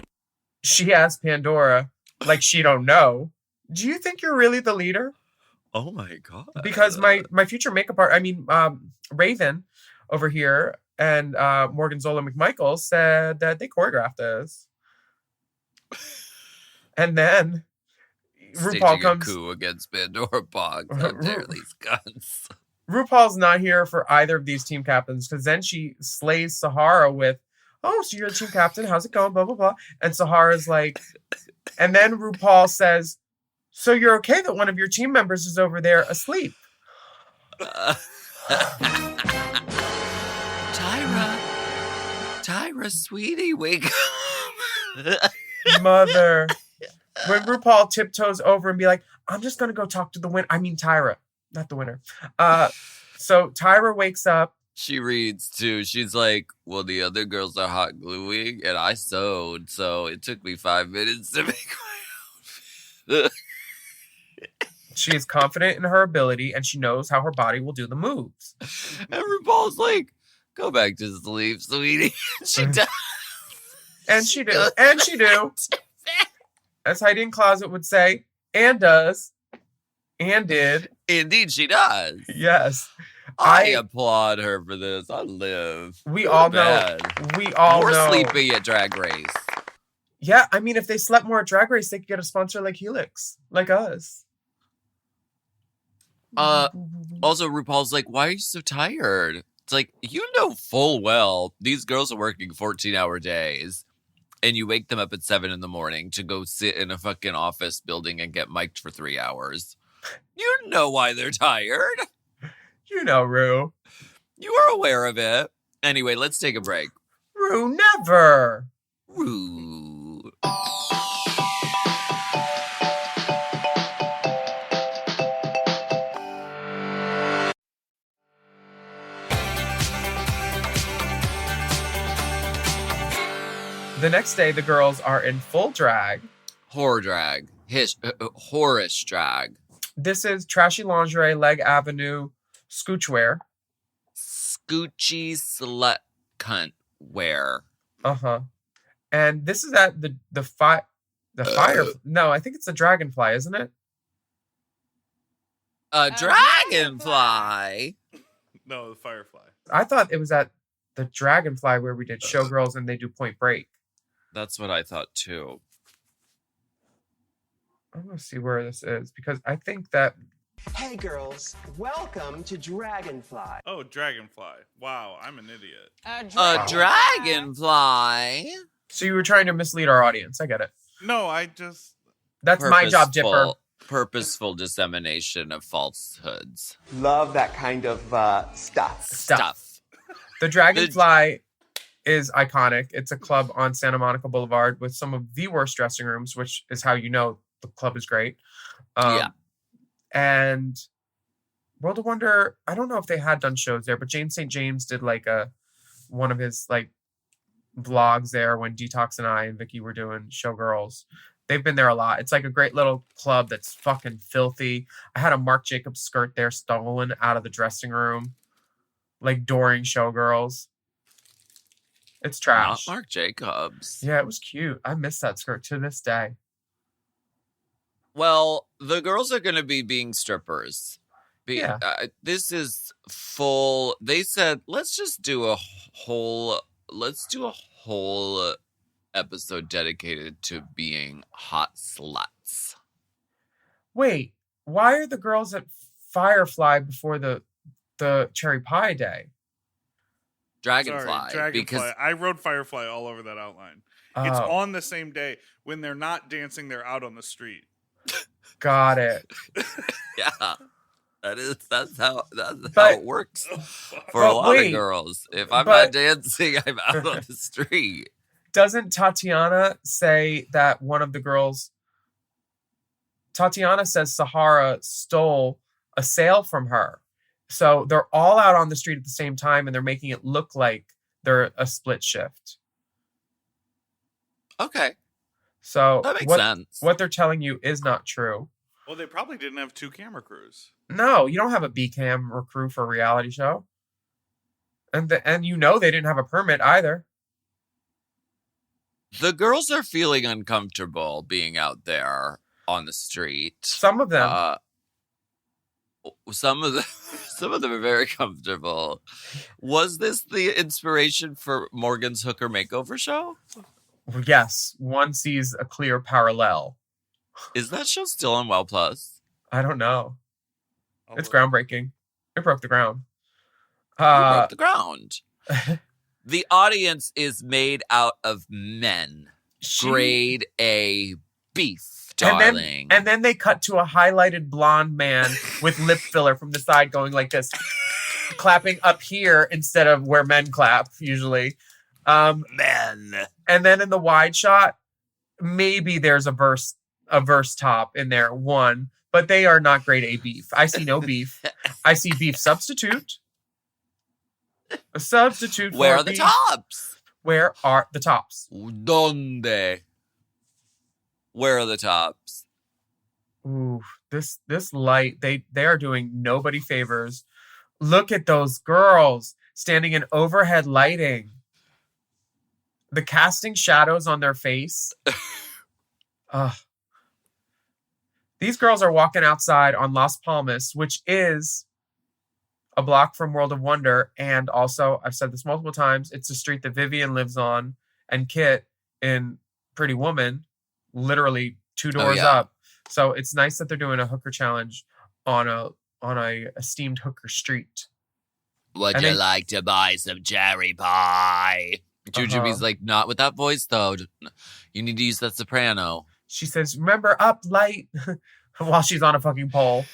she asks Pandora, like she don't know, do you think you're really the leader? Oh, my God. Because my future makeup Raven over here and Morgan Zola McMichael said that they choreographed this. And then staging a coup against Pandora Box. How dare these guns? RuPaul's not here for either of these team captains because then she slays Sahara with, oh, so you're the team captain. How's it going? Blah, blah, blah. And Sahara's like, and then RuPaul says, so you're okay that one of your team members is over there asleep? Tyra, sweetie, wake up. Mother. When RuPaul tiptoes over and be like, I'm just going to go talk to the winner. I mean, Tyra, not the winner. So Tyra wakes up. She reads too. She's like, well, the other girls are hot gluing and I sewed. So it took me 5 minutes to make my outfit. She is confident in her ability and she knows how her body will do the moves. And RuPaul's like, go back to sleep, sweetie. She does. And she do. And she do. As Heidi in Closet would say, and does. And did. Indeed, she does. Yes. I applaud her for this. I live. We all know. We all know. More sleepy at Drag Race. Yeah, I mean, if they slept more at Drag Race, they could get a sponsor like Helix. Like us. Also, RuPaul's like, why are you so tired? It's like, you know full well these girls are working 14-hour days. And you wake them up at 7 a.m. to go sit in a fucking office building and get mic'd for 3 hours. You know why they're tired. You know, Ru. You are aware of it. Anyway, let's take a break. Ru, never. Ru. The next day, the girls are in full drag. Horror drag. Horish drag. This is trashy lingerie, leg avenue, scoochwear. Scoochy slut cunt wear. Uh-huh. And this is at the fire. No, I think it's the Dragonfly, isn't it? A dragonfly? No, the Firefly. I thought it was at the Dragonfly where we did Showgirls and they do Point Break. That's what I thought too. I'm going to see where this is because I think that... Hey girls, welcome to Dragonfly. Oh, Dragonfly. Wow, I'm an idiot. A dragonfly? So you were trying to mislead our audience. I get it. No, I just... That's my job, Dipper. Purposeful dissemination of falsehoods. Love that kind of stuff. The Dragonfly is iconic. It's a club on Santa Monica Boulevard with some of the worst dressing rooms, which is how you know the club is great. Yeah. And World of Wonder, I don't know if they had done shows there, but James St. James did like one of his like vlogs there when Detox and I and Vicky were doing Showgirls. They've been there a lot. It's like a great little club that's fucking filthy. I had a Marc Jacobs skirt there stolen out of the dressing room, like during Showgirls. It's trash. Not Marc Jacobs. Yeah, it was cute. I miss that skirt to this day. Well, the girls are going to be being strippers. This is full. They said, let's do a whole episode dedicated to being hot sluts. Wait, why are the girls at Firefly before the Cherry Pie Day? Dragonfly. Sorry, Because I wrote Firefly all over that outline. It's on the same day. When they're not dancing, they're out on the street. Got it. Yeah. That's how it works for a lot of girls. If I'm not dancing, I'm out on the street. Doesn't Tatiana say that one of the girls... Tatiana says Sahara stole a sale from her. So they're all out on the street at the same time and they're making it look like they're a split shift. Okay. So that makes sense. What they're telling you is not true. Well, they probably didn't have 2 camera crews. No, you don't have a B-cam or crew for a reality show. And they didn't have a permit either. The girls are feeling uncomfortable being out there on the street. Some of them. Some of them are very comfortable. Was this the inspiration for Morgan's hooker makeover show? Yes, one sees a clear parallel. Is that show still on Well Plus? I don't know. I'll It's look. groundbreaking. It broke the ground. Who broke the ground? The audience is made out of men. Grade A beef, darling. And then they cut to a highlighted blonde man with lip filler from the side going like this, clapping up here instead of where men clap usually. Men. And then in the wide shot, maybe there's a verse top in there, one, but they are not grade A beef. I see no beef. I see beef substitute. A substitute. Where for are the beef. tops? Where are the tops? Donde? Where are the tops? Ooh, this light, they are doing nobody favors. Look at those girls standing in overhead lighting. The casting shadows on their face. These girls are walking outside on Las Palmas, which is a block from World of Wonder. And also, I've said this multiple times, it's the street that Vivian lives on and Kit in Pretty Woman, literally 2 doors up. So it's nice that they're doing a hooker challenge on a esteemed hooker street. Would you like to buy some cherry pie? Jujubee's like, not with that voice, though. You need to use that soprano. She says, remember, up light, while she's on a fucking pole.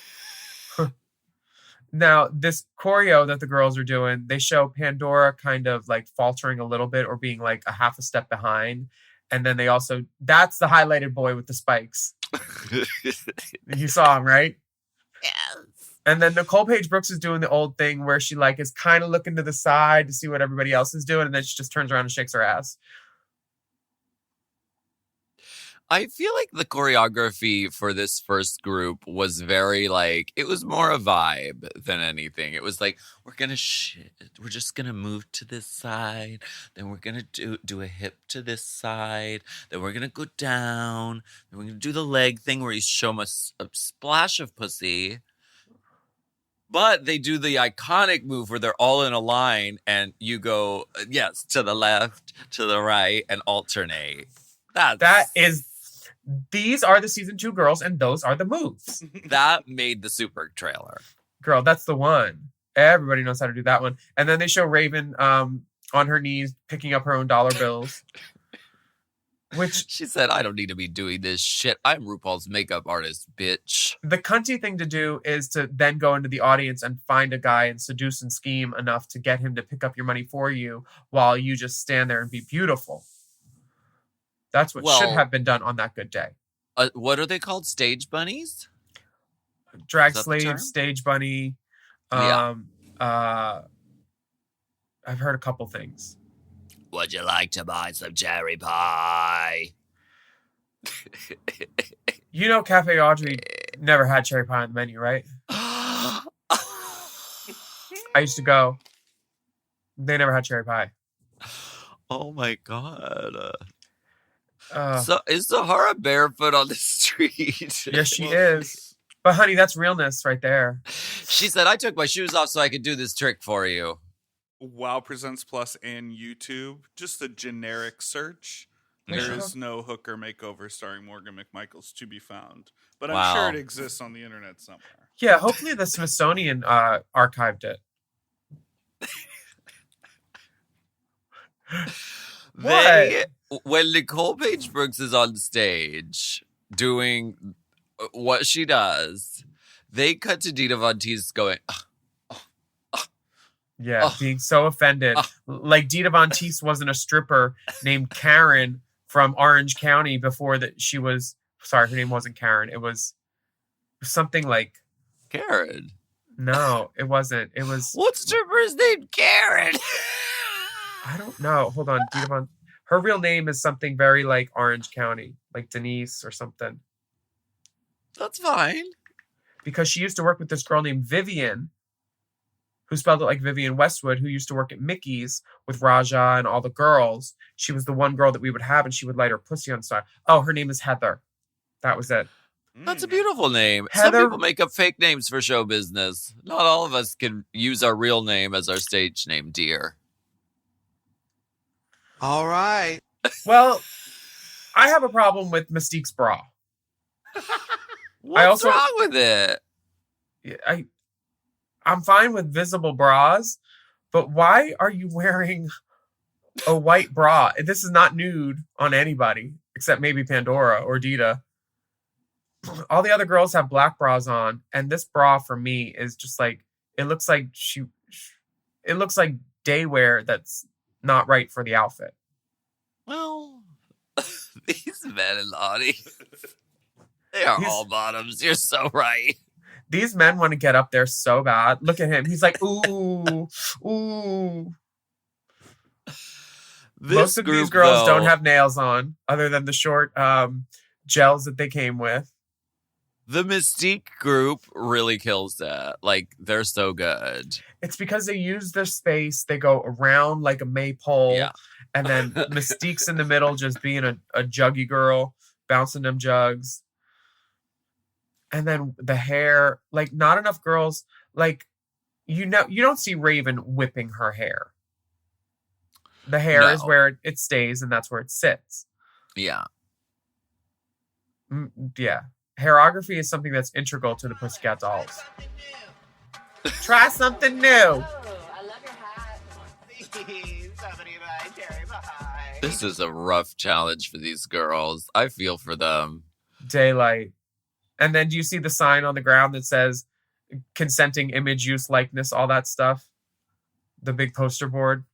Now, this choreo that the girls are doing, they show Pandora kind of like faltering a little bit or being like a half a step behind. And then they also, that's the highlighted boy with the spikes. You saw him, right? Yes. And then Nicole Page Brooks is doing the old thing where she like is kind of looking to the side to see what everybody else is doing. And then she just turns around and shakes her ass. I feel like the choreography for this first group was very like, it was more a vibe than anything. It was like, we're just gonna move to this side, then we're gonna do a hip to this side, then we're gonna go down, then we're gonna do the leg thing where you show us a splash of pussy. But they do the iconic move where they're all in a line and you go, yes, to the left, to the right, and alternate. These are the season 2 girls, and those are the moves. That made the super trailer. Girl, that's the one. Everybody knows how to do that one. And then they show Raven on her knees picking up her own dollar bills. Which she said, I don't need to be doing this shit. I'm RuPaul's makeup artist, bitch. The cunty thing to do is to then go into the audience and find a guy and seduce and scheme enough to get him to pick up your money for you while you just stand there and be beautiful. That's what should have been done on that good day. What are they called? Stage bunnies? Drag slave, stage bunny. I've heard a couple things. Would you like to buy some cherry pie? You know Cafe Audrey never had cherry pie on the menu, right? I used to go. They never had cherry pie. Oh my God. So is Sahara barefoot on the street? Yes, she is. But honey, that's realness right there. She said, I took my shoes off so I could do this trick for you. Wow Presents Plus and YouTube, just a generic search. There is no hooker makeover starring Morgan McMichaels to be found. But I'm sure it exists on the internet somewhere. Yeah, hopefully the Smithsonian archived it. When Nicole Page Brooks is on stage doing what she does, they cut to Dita Von Teese going, being so offended. Like Dita Von Teese wasn't a stripper named Karen from Orange County before that she was, sorry, her name wasn't Karen. It was something like Karen. No, it wasn't. It was. What stripper's named Karen? I don't know. Hold on. Dita Von. Her real name is something very like Orange County, like Denise or something. That's fine. Because she used to work with this girl named Vivian, who spelled it like Vivian Westwood, who used to work at Mickey's with Raja and all the girls. She was the one girl that we would have, and she would light her pussy on fire. Oh, her name is Heather. That was it. That's a beautiful name. Heather... Some people make up fake names for show business. Not all of us can use our real name as our stage name, dear. All right. Well, I have a problem with Mystique's bra. What's wrong with it? I'm fine with visible bras, but why are you wearing a white bra? This is not nude on anybody except maybe Pandora or Dita. All the other girls have black bras on, and this bra for me is just like, it looks like day wear that's not right for the outfit. Well, these men in the audience, they are all bottoms. You're so right. These men want to get up there so bad. Look at him. He's like, ooh, ooh. Most of these girls don't have nails on, other than the short gels that they came with. The Mystique group really kills that. Like, they're so good. It's because they use their space. They go around like a maypole. Yeah. And then Mystique's in the middle, just being a juggy girl, bouncing them jugs. And then the hair, like, not enough girls, like, you don't see Raven whipping her hair. The hair is where it stays, and that's where it sits. Yeah. Yeah. Hairography is something that's integral to the Pussycat Dolls. Try something new. Oh, I love your hat. This is a rough challenge for these girls. I feel for them. Daylight. And then do you see the sign on the ground that says consenting image use likeness, all that stuff? The big poster board.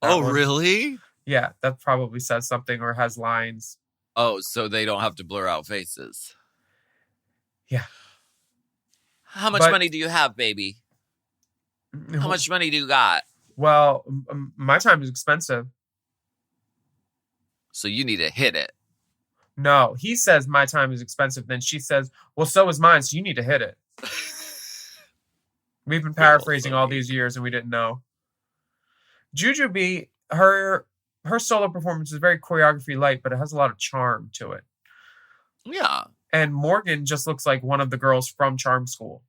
Oh, really? Yeah, that probably says something or has lines. Oh, so they don't have to blur out faces. Yeah. How much money do you have, baby? How much money do you got? Well, my time is expensive. So you need to hit it. No, he says my time is expensive. Then she says, well, so is mine, so you need to hit it. We've been paraphrasing all these years and we didn't know. Jujubee, her solo performance is very choreography light, but it has a lot of charm to it. Yeah. And Morgan just looks like one of the girls from Charm School.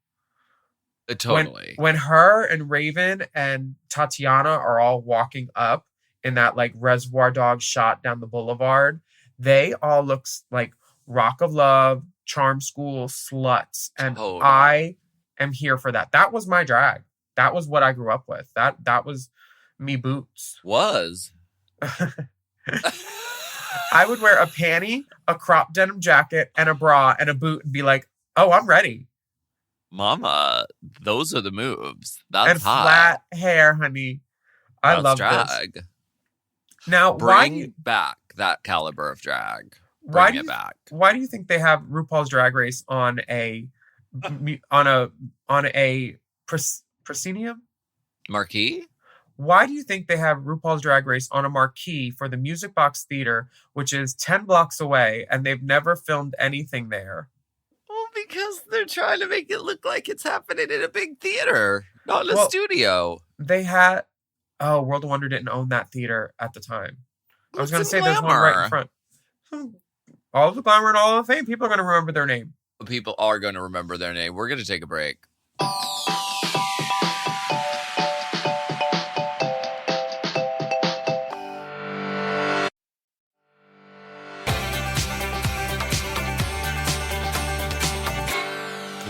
Totally. When her and Raven and Tatiana are all walking up in that like Reservoir Dogs shot down the boulevard, they all look like Rock of Love, Charm School sluts. And I am here for that. That was my drag. That was what I grew up with. That was me boots. I would wear a panty, a crop denim jacket, and a bra and a boot and be like, oh, I'm ready. Mama, those are the moves. That's hot. Flat hair, honey. I love drag. This. Now, bring back that caliber of drag. Bring it back. Why do you think they have RuPaul's Drag Race on a proscenium? Marquee? Why do you think they have RuPaul's Drag Race on a marquee for the Music Box Theater, which is 10 blocks away, and they've never filmed anything there? Well, because they're trying to make it look like it's happening in a big theater, not in a studio. They had... Oh, World of Wonder didn't own that theater at the time. I was going to say there's one right in front. All of the glamour and all of the fame, people are going to remember their name. People are going to remember their name. We're going to take a break.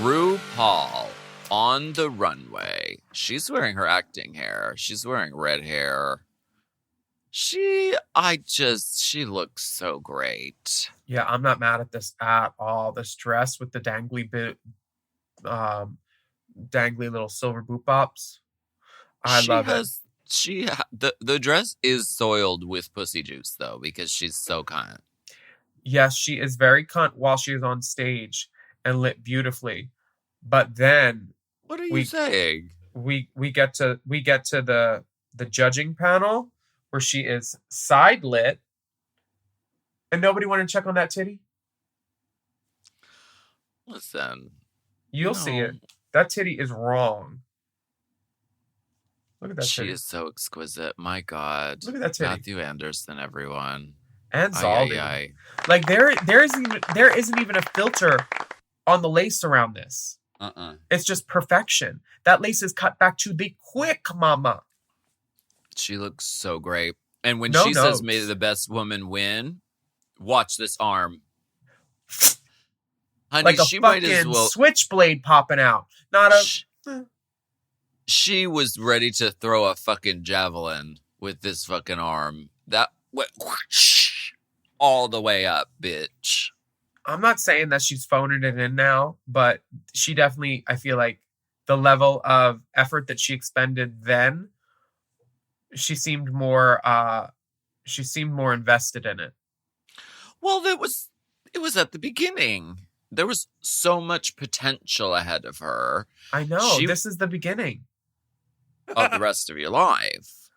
RuPaul on the runway. She's wearing her acting hair. She's wearing red hair. She looks so great. Yeah, I'm not mad at this at all. This dress with the dangly little silver boot bops. I love it. The dress is soiled with pussy juice though, because she's so cunt. Yes, she is very cunt while she is on stage and lit beautifully. But then what are you saying? We get to the judging panel where she is side lit, and nobody wanted to check on that titty. Listen, you'll see it. That titty is wrong. Look at that titty. She is so exquisite. My God. Look at that titty. Matthew Anderson, everyone. And Zaldi. Like there isn't even a filter on the lace around this. It's just perfection. That lace is cut back to the quick, mama. She looks so great. And when she says, may the best woman win, watch this arm. Honey, like a she might fucking as well. switchblade popping out. Not a. She was ready to throw a fucking javelin with this fucking arm. That went whoosh, all the way up, bitch. I'm not saying that she's phoning it in now, but she definitely, I feel like the level of effort that she expended then, she seemed more invested in it. Well, it was at the beginning. There was so much potential ahead of her. I know. This is the beginning of the rest of your life.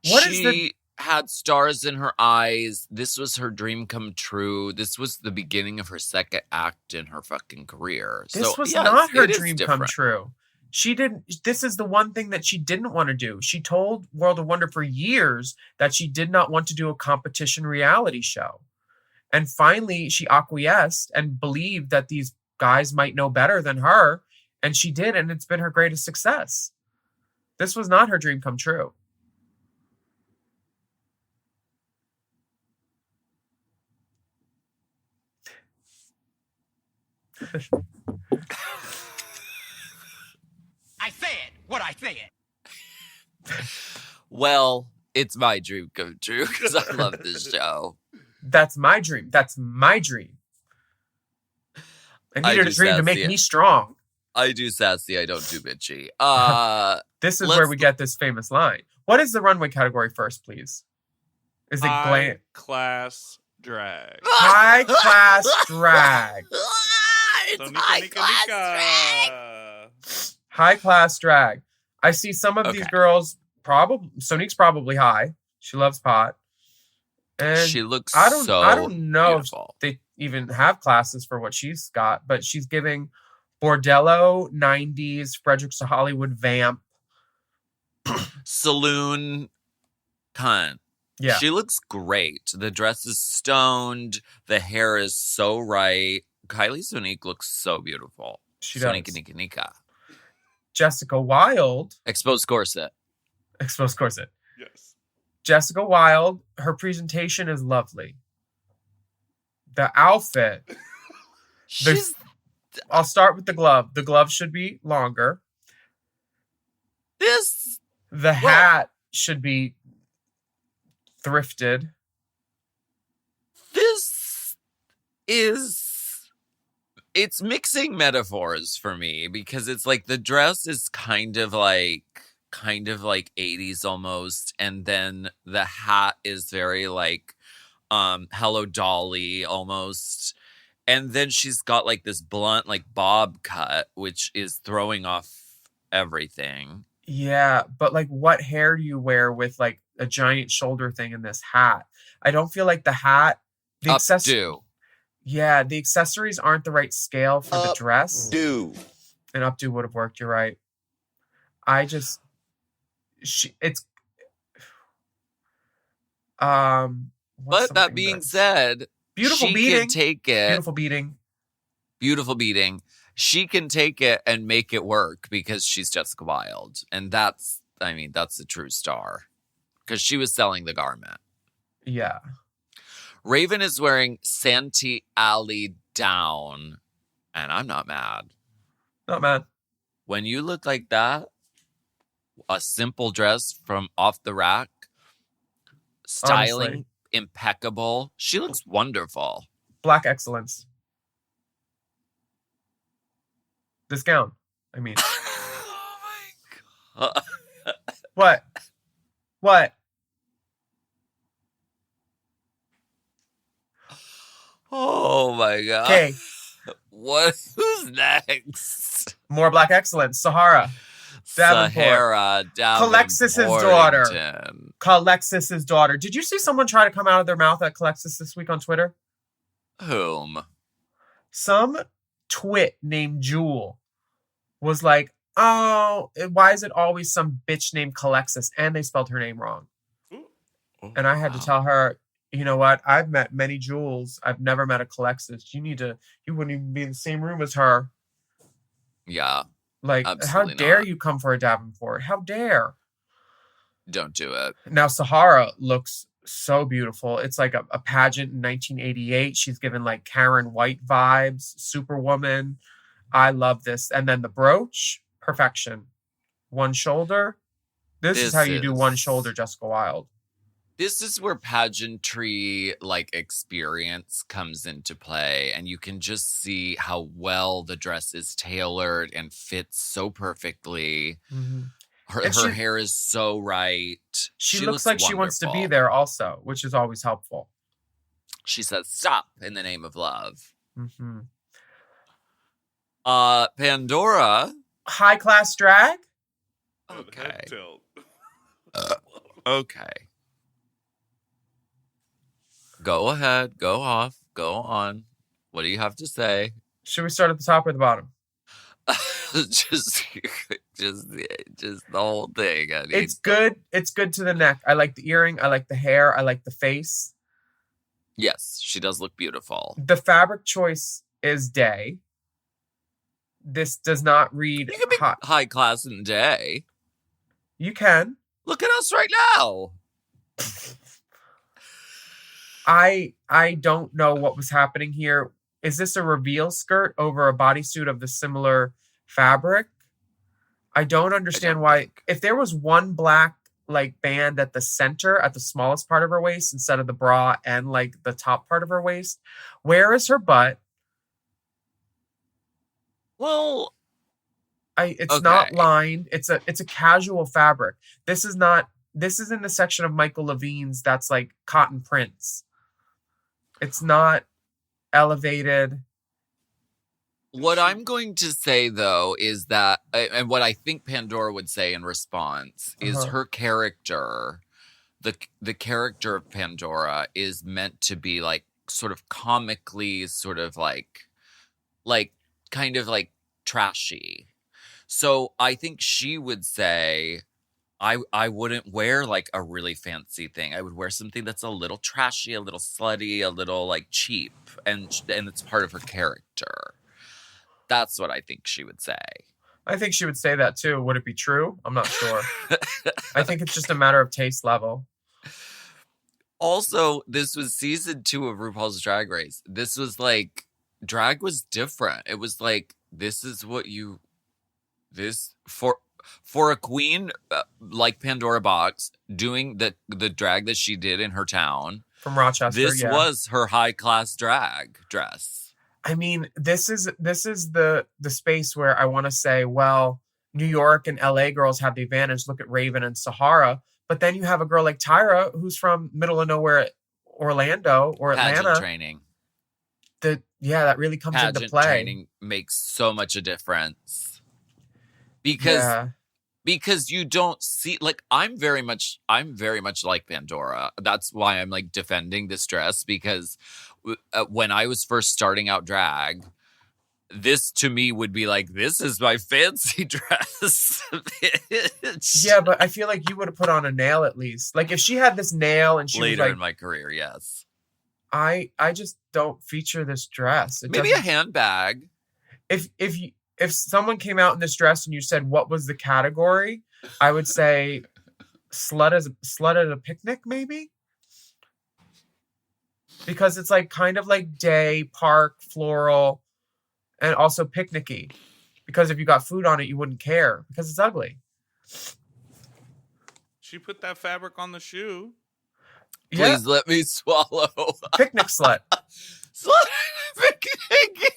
She had stars in her eyes. This was her dream come true. This was the beginning of her second act in her fucking career. This was not her dream come true. She didn't. This is the one thing that she didn't want to do. She told World of Wonder for years that she did not want to do a competition reality show. And finally, she acquiesced and believed that these guys might know better than her. And she did, and it's been her greatest success. This was not her dream come true. I said what I said. Well, it's my dream come true because I love this show. That's my dream. That's my dream. I needed a dream to make me strong. I do sassy. I don't do bitchy. This is where we get this famous line. What is the runway category first, please? Is it high class drag? High class drag. It's high class drag. High class drag. I see some of these girls. Sonique's probably high. She loves pot. And she looks I don't know beautiful. If they even have classes for what she's got, but she's giving bordello 90s Fredericks to Hollywood vamp saloon cunt. Yeah, she looks great. The dress is stoned. The hair is so right. Kylie Sonique looks so beautiful. She does. Sonique Nika. Jessica Wilde. Exposed corset. Yes. Jessica Wilde, her presentation is lovely. The outfit. I'll start with the glove. The glove should be longer. The hat should be thrifted. It's mixing metaphors for me because it's like the dress is kind of like 80s almost, and then the hat is very like Hello Dolly almost, and then she's got like this blunt like bob cut which is throwing off everything. Yeah, but like what hair do you wear with like a giant shoulder thing in this hat? I don't feel like the hat updo. Yeah, the accessories aren't the right scale for the dress. Updo. An updo would have worked, you're right. But that being said, beautiful she beating. Can take it. Beautiful beating. She can take it and make it work because she's Jessica Wilde. And that's a true star. Because she was selling the garment. Yeah. Raven is wearing Santee Alley down. And I'm not mad. Not mad. When you look like that, a simple dress from off the rack, styling, honestly, impeccable. She looks wonderful. Black excellence. This gown, I mean. Oh my God. What? Oh my God. Okay. Who's next? More black excellence. Sahara Davenport. Calexis's daughter. Did you see someone try to come out of their mouth at Calexis this week on Twitter? Whom? Some twit named Jewel was like, oh, why is it always some bitch named Calexis? And they spelled her name wrong. Oh, and I had to tell her, you know what? I've met many Jewels. I've never met a Calexis. You wouldn't even be in the same room as her. Yeah. Like, how dare you come for a Davenport? How dare? Don't do it. Now, Sahara looks So beautiful. It's like a pageant in 1988. She's given like Karen White vibes, Superwoman. I love this. And then the brooch, perfection. One shoulder. This is how you do one shoulder, Jessica Wilde. This is where pageantry like experience comes into play, and you can just see how well the dress is tailored and fits so perfectly. Mm-hmm. Her hair is so right. She looks like wonderful. She wants to be there also, which is always helpful. She says, "Stop in the name of love." Mm-hmm. Pandora. High class drag? Okay. Okay. Go ahead. Go off. Go on. What do you have to say? Should we start at the top or the bottom? just the whole thing. It's good. It's good to the neck. I like the earring. I like the hair. I like the face. Yes, she does look beautiful. The fabric choice is day. This does not read you can be high class in day. You can. Look at us right now. I don't know what was happening here. Is this a reveal skirt over a bodysuit of the similar fabric? I don't understand why. If there was one black like band at the center, at the smallest part of her waist, instead of the bra and like the top part of her waist, where is her butt? Well, it's not lined. It's a casual fabric. This is in the section of Michael Levine's that's like cotton prints. It's not elevated. What I'm going to say, though, is that, and what I think Pandora would say in response, is her character, the character of Pandora is meant to be like sort of comically, sort of like kind of like trashy. So I think she would say, I wouldn't wear like a really fancy thing. I would wear something that's a little trashy, a little slutty, a little like cheap, and it's part of her character. That's what I think she would say. I think she would say that too. Would it be true? I'm not sure. I think it's just a matter of taste level. Also, this was season 2 of RuPaul's Drag Race. This was like, drag was different. It was like, this is what for a queen like Pandora Box doing the drag that she did in her town from Rochester. This was her high class drag dress. I mean, this is the space where I want to say, well, New York and LA girls have the advantage. Look at Raven and Sahara. But then you have a girl like Tyra, who's from middle of nowhere, Orlando or Atlanta. Pageant training. That really comes into play. Pageant training makes so much a difference. Because you don't see, like, I'm very much like Pandora. That's why I'm like defending this dress, because when I was first starting out drag, this to me would be like, this is my fancy dress. Yeah, but I feel like you would have put on a nail at least. Like if she had this nail and she later was like, in my career, yes. I just don't feature this dress. Maybe a handbag. If someone came out in this dress and you said, what was the category? I would say slut at a picnic, maybe? Because it's like kind of like day, park, floral, and also picnicky. Because if you got food on it, you wouldn't care because it's ugly. She put that fabric on the shoe. Please let me swallow. Picnic slut. Slut picnic.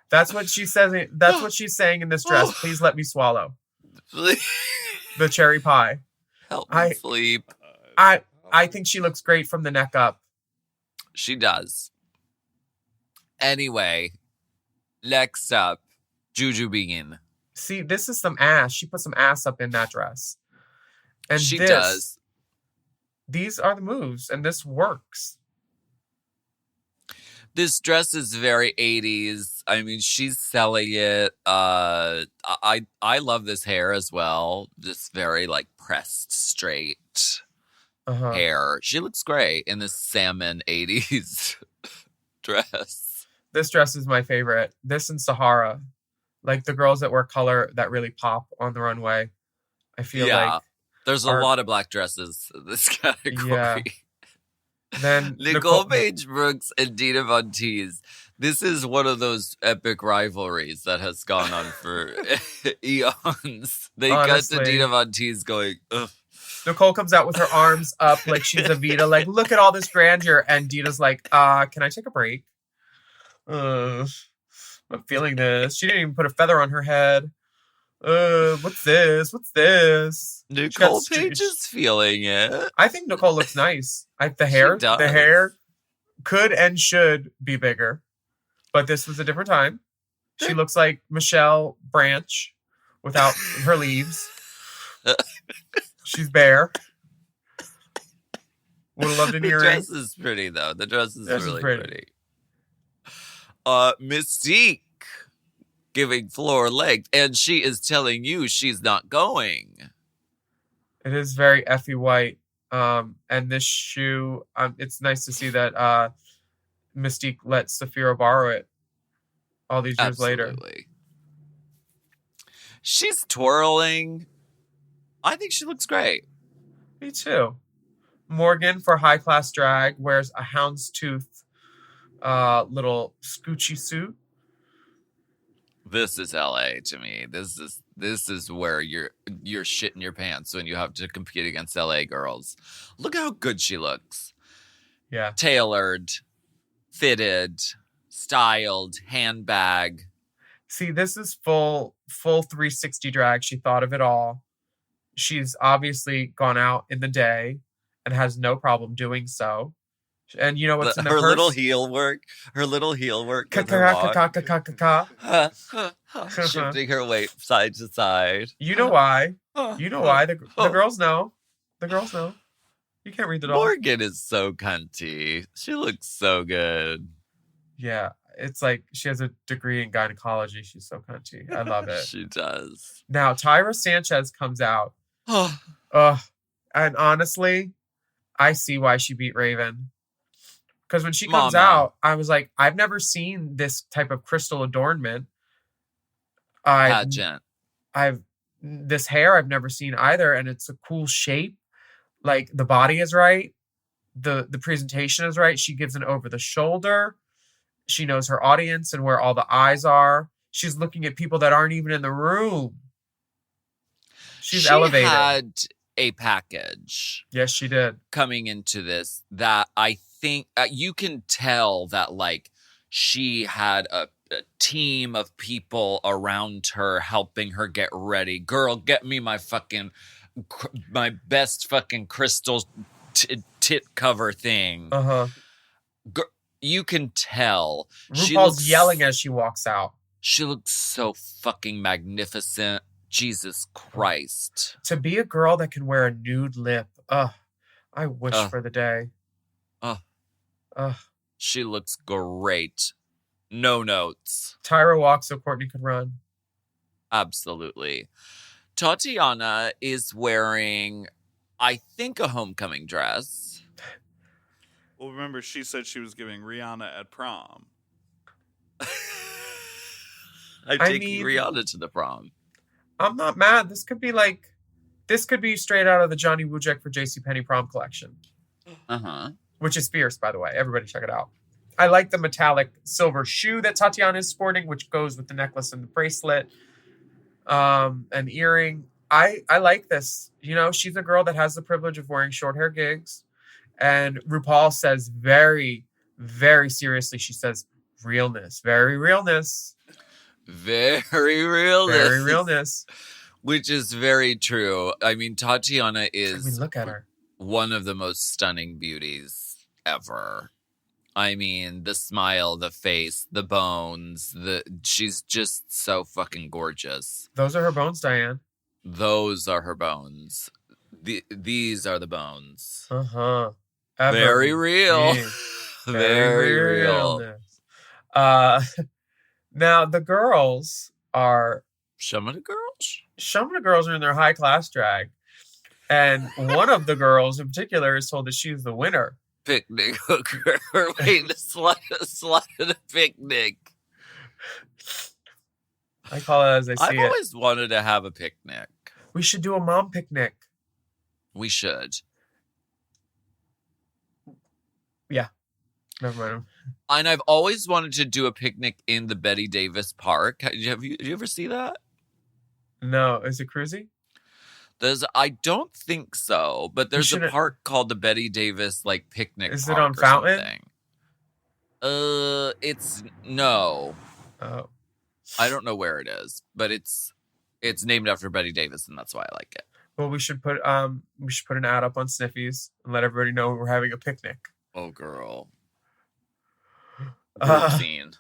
That's what she says. That's what she's saying in this dress. Please let me swallow. The cherry pie. Help me sleep. I think she looks great from the neck up. She does. Anyway, next up, Juju Begin. See, this is some ass. She put some ass up in that dress. And she does. These are the moves, and this works. This dress is very 80s. I mean, she's selling it. I love this hair as well. This very like pressed straight hair. She looks great in this salmon 80s dress. This dress is my favorite. This and Sahara. Like the girls that wear color that really pop on the runway. I feel like There's a lot of black dresses in this category. Yeah. Then Nicole Paige Brooks and Dina Von Teese. This is one of those epic rivalries that has gone on for eons. They got to Dina Von Teese going, ugh. Nicole comes out with her arms up like she's a Vita, like, look at all this grandeur. And Dina's like, can I take a break? I'm feeling this. She didn't even put a feather on her head. What's this? What's this? Nicole Paige is feeling it. I think Nicole looks nice. The hair could and should be bigger, but this was a different time. She looks like Michelle Branch without her leaves. She's bare. Would have loved an earring. The dress is pretty, though. The dress is really pretty. Mystique giving floor length, and she is telling you she's not going. It is very Effie White. And this shoe, it's nice to see that Mystique let Saphira borrow it all these years later. She's twirling. I think she looks great. Me too. Morgan, for high class drag, wears a houndstooth little scoochy suit. This is LA to me. This is where you're shitting your pants when you have to compete against LA girls. Look how good she looks. Yeah. Tailored, fitted, styled, handbag. See, this is full 360 drag. She thought of it all. She's obviously gone out in the day and has no problem doing so. And you know what's in the her purse? little heel work. Her little heel work. Shifting her weight side to side. You know why? You know why? The girls know. The girls know. You can't read it all. Morgan is so cunty. She looks so good. Yeah. It's like she has a degree in gynecology. She's so cunty. I love it. She does. Now, Tyra Sanchez comes out. And honestly, I see why she beat Raven. Because when she comes out, I was like, I've never seen this type of crystal adornment. Pageant. This hair I've never seen either, and it's a cool shape. Like, the body is right. The presentation is right. She gives an over the shoulder. She knows her audience and where all the eyes are. She's looking at people that aren't even in the room. She's elevated. She had a package. Yes, she did. Coming into this that I think you can tell that, like, she had a team of people around her helping her get ready. Girl, get me my best fucking crystal tit cover thing. You can tell. RuPaul's yelling as she walks out. She looks so fucking magnificent. Jesus Christ. To be a girl that can wear a nude lip. I wish for the day. She looks great. No notes. Tyra walks so Courtney could run. Absolutely. Tatiana is wearing, I think, a homecoming dress. Well, remember, she said she was giving Rihanna at prom. I mean, Rihanna to the prom. I'm not mad. This could be straight out of the Johnny Wujek for JCPenney prom collection. Which is fierce, by the way. Everybody check it out. I like the metallic silver shoe that Tatiana is sporting, which goes with the necklace and the bracelet. An earring. I like this. You know, she's a girl that has the privilege of wearing short hair gigs. And RuPaul says very, very seriously, she says, realness. Very realness. Very realness. Very realness. Which is very true. I mean, Tatiana is look at her. One of the most stunning beauties ever. I mean, the smile, the face, the bones, she's just so fucking gorgeous. Those are her bones, Diane. Those are her bones. These are the bones. Very real. Very real. Now, the girls are... Some of the girls are in their high-class drag. And one of the girls in particular is told that she's the winner. Picnic hooker. Wait, a slut at a picnic. I call it as I see it. I've always wanted to have a picnic. We should do a mom picnic. We should. Yeah. Never mind. And I've always wanted to do a picnic in the Bette Davis Park. Did you ever see that? No. Is it cruisy? I don't think so, but there's a park called the Bette Davis picnic park. Is it on Fountain? Something. It's no. Oh. I don't know where it is, but it's named after Bette Davis, and that's why I like it. Well, we should put an ad up on Sniffies and let everybody know we're having a picnic. Oh, girl. Scene.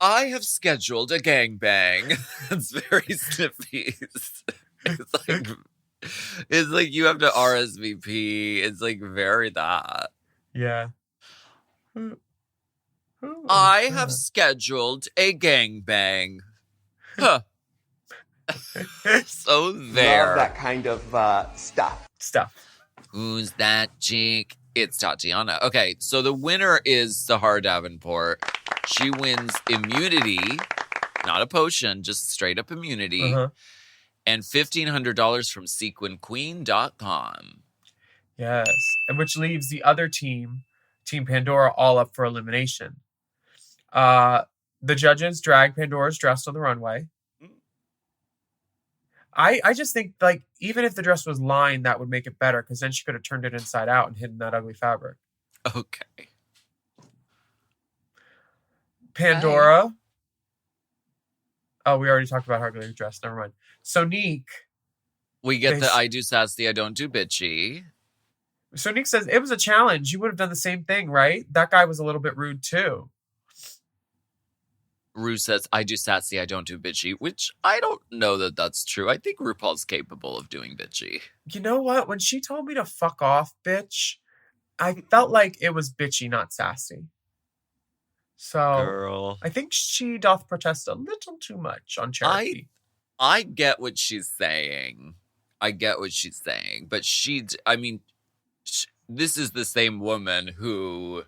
I have scheduled a gangbang. It's very Sniffies. It's like you have to RSVP. It's very that. Yeah. I have scheduled a gangbang. Huh. So there. Love that kind of stuff. Who's that chick? It's Tatiana. Okay, so the winner is Sahara Davenport. She wins immunity, not a potion, just straight up immunity, and $1,500 from sequinqueen.com. Yes, and which leaves the other team, Team Pandora, all up for elimination. The judges drag Pandora's dress on the runway. I just think, even if the dress was lined, that would make it better, because then she could have turned it inside out and hidden that ugly fabric. Okay. Pandora. Hi. Oh, we already talked about her ugly dress. Never mind. Sonique. We get the I do sassy, I don't do bitchy. Sonique says, it was a challenge. You would have done the same thing, right? That guy was a little bit rude, too. Ru says, I do sassy, I don't do bitchy, which I don't know that that's true. I think RuPaul's capable of doing bitchy. You know what? When she told me to fuck off, bitch, I felt like it was bitchy, not sassy. So, girl, I think she doth protest a little too much on charity. I get what she's saying. But this is the same woman who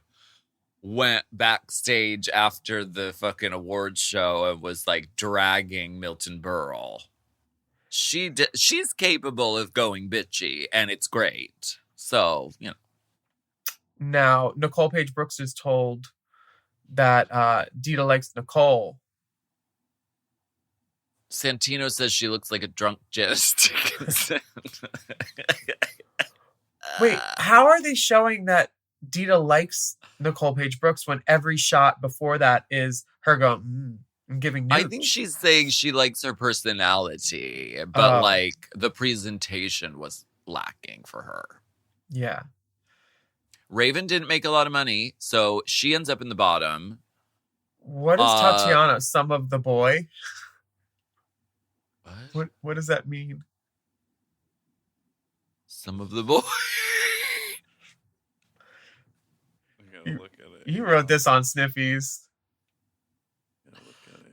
went backstage after the fucking awards show and was dragging Milton Berle. She's capable of going bitchy, and it's great. So, Now, Nicole Paige Brooks is told that Dita likes Nicole. Santino says she looks like a drunk gymnast. Wait, how are they showing that Dita likes Nicole Paige Brooks when every shot before that is her going, I'm giving nooch? I think she's saying she likes her personality, but the presentation was lacking for her. Yeah. Raven didn't make a lot of money, so she ends up in the bottom. What is Tatiana? Some of the boy? What does that mean? Some of the boy. Look at it. You wrote this on Sniffies.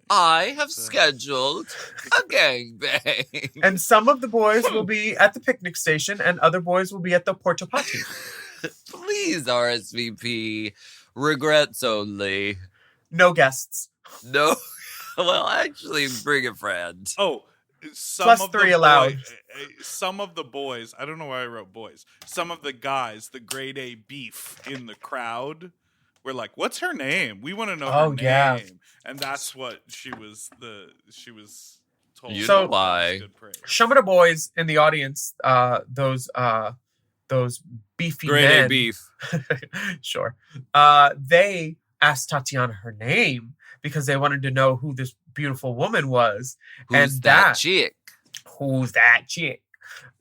I have scheduled a gangbang. And some of the boys will be at the picnic station and other boys will be at the porta potty. Please RSVP. Regrets only. No guests. No. Well, actually, bring a friend. Oh, +3 allowed. Some of the boys, I don't know why I wrote boys. Some of the guys, the grade A beef in the crowd, were like, "What's her name? We want to know her name." Yeah. And that's what she was told. You know why? Some of the boys in the audience, those beefy grade men, A beef. sure. They asked Tatiana her name because they wanted to know who this beautiful woman was. Who's that chick? Who's that chick?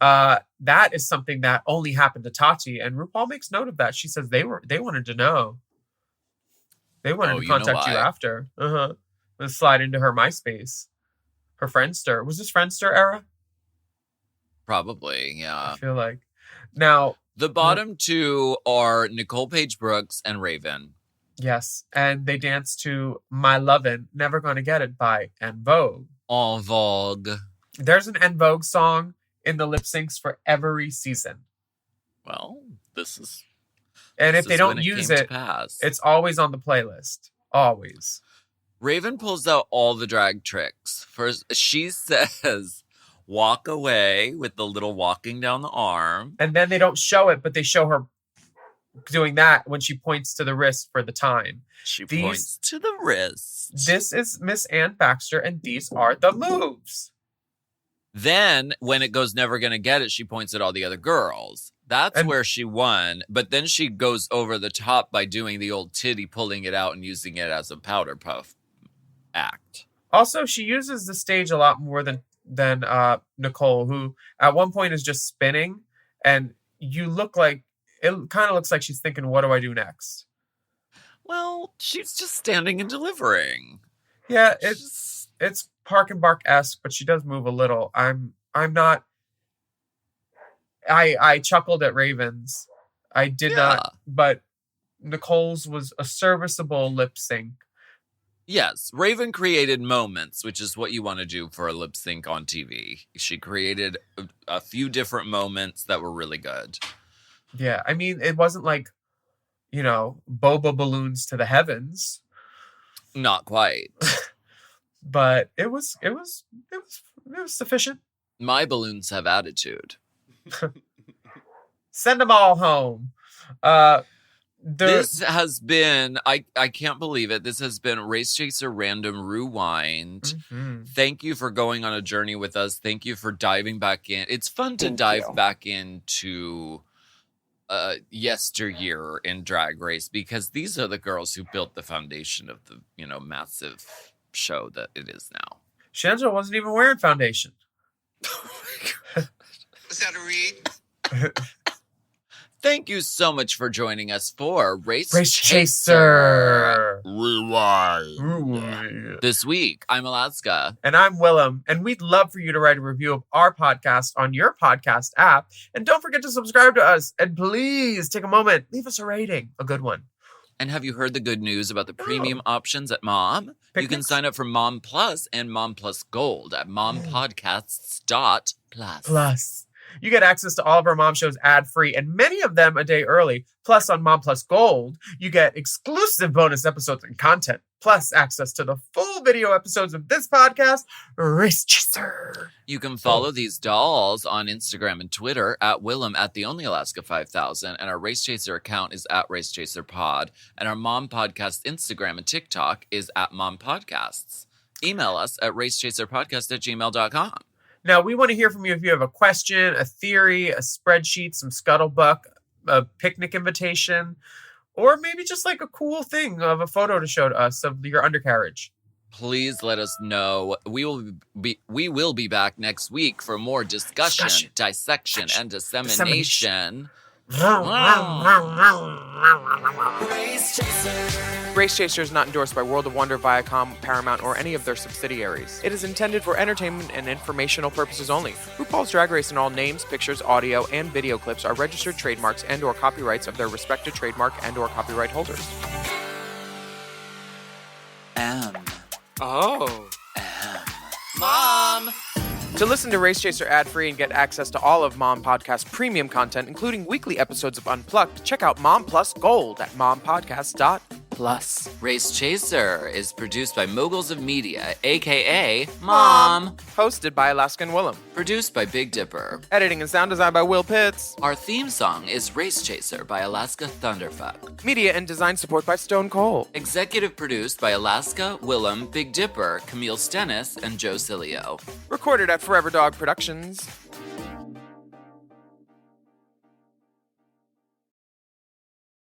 That is something that only happened to Tati, and RuPaul makes note of that. She says they wanted to know. They wanted to contact you after. Let's slide into her MySpace. Her Friendster. Was this Friendster era? Probably, yeah. I feel like. Now, the bottom two are Nicole Paige Brooks and Raven. Yes, and they dance to My Lovin', Never Gonna Get It by En Vogue. En Vogue. There's an En Vogue song in the lip syncs for every season. Well, this is... And if they don't use it, it's always on the playlist. Always. Raven pulls out all the drag tricks. First, she says, walk away with the little walking down the arm. And then they don't show it, but they show her doing that when she points to the wrist for the time. She points to the wrist. This is Miss Ann Baxter, and these are the moves. Then, when it goes never gonna get it, she points at all the other girls. That's where she won. But then she goes over the top by doing the old titty, pulling it out and using it as a powder puff act. Also, she uses the stage a lot more than Nicole, who at one point is just spinning, and it kind of looks like she's thinking, what do I do next? Well, she's just standing and delivering. Yeah, it's Park and Bark-esque, but she does move a little. I'm not. I chuckled at Raven's. I did not, but Nicole's was a serviceable lip sync. Yes, Raven created moments, which is what you want to do for a lip sync on TV. She created a few different moments that were really good. Yeah, I mean, it wasn't like, boba balloons to the heavens. Not quite. But it was sufficient. My balloons have attitude. Send them all home. This has been, I can't believe it. This has been Race Chaser Random Rewind. Mm-hmm. Thank you for going on a journey with us. Thank you for diving back in. It's fun to dive back into yesteryear in Drag Race, because these are the girls who built the foundation of the, massive show that it is now. Shangela wasn't even wearing foundation. Is that a read? Thank you so much for joining us for Race Chaser Rewind. This week, I'm Alaska. And I'm Willam. And we'd love for you to write a review of our podcast on your podcast app. And don't forget to subscribe to us. And please take a moment, leave us a rating, a good one. And have you heard the good news about the premium options at Mom? Picnics? You can sign up for Mom Plus and Mom Plus Gold at mompodcasts.plus. You get access to all of our Mom shows ad-free, and many of them a day early. Plus, on Mom Plus Gold, you get exclusive bonus episodes and content, plus access to the full video episodes of this podcast, Race Chaser. You can follow these dolls on Instagram and Twitter at Willam at the Only Alaska 5000, and our Race Chaser account is at Race Chaser Pod, and our Mom Podcast Instagram and TikTok is at Mom Podcasts. Email us at racechaserpodcast@gmail.com. Now, we want to hear from you if you have a question, a theory, a spreadsheet, some scuttlebutt, a picnic invitation, or maybe just like a cool thing of a photo to show to us of your undercarriage. Please let us know. We will be back next week for more discussion. Dissection, and dissemination. Race Chaser is not endorsed by World of Wonder, Viacom, Paramount, or any of their subsidiaries. It is intended for entertainment and informational purposes only. RuPaul's Drag Race and all names, pictures, audio, and video clips are registered trademarks and/or copyrights of their respective trademark and/or copyright holders. Mom! To listen to Race Chaser ad-free and get access to all of Mom Podcast premium content, including weekly episodes of Unplugged, check out Mom Plus Gold at mompodcast.plus. Race Chaser is produced by Moguls of Media, a.k.a. Mom. Hosted by Alaska and Willam. Produced by Big Dipper. Editing and sound design by Will Pitts. Our theme song is Race Chaser by Alaska Thunderfuck. Media and design support by Stone Cole. Executive produced by Alaska, Willam, Big Dipper, Camille Stennis, and Joe Cilio. Recorded at Forever Dog Productions.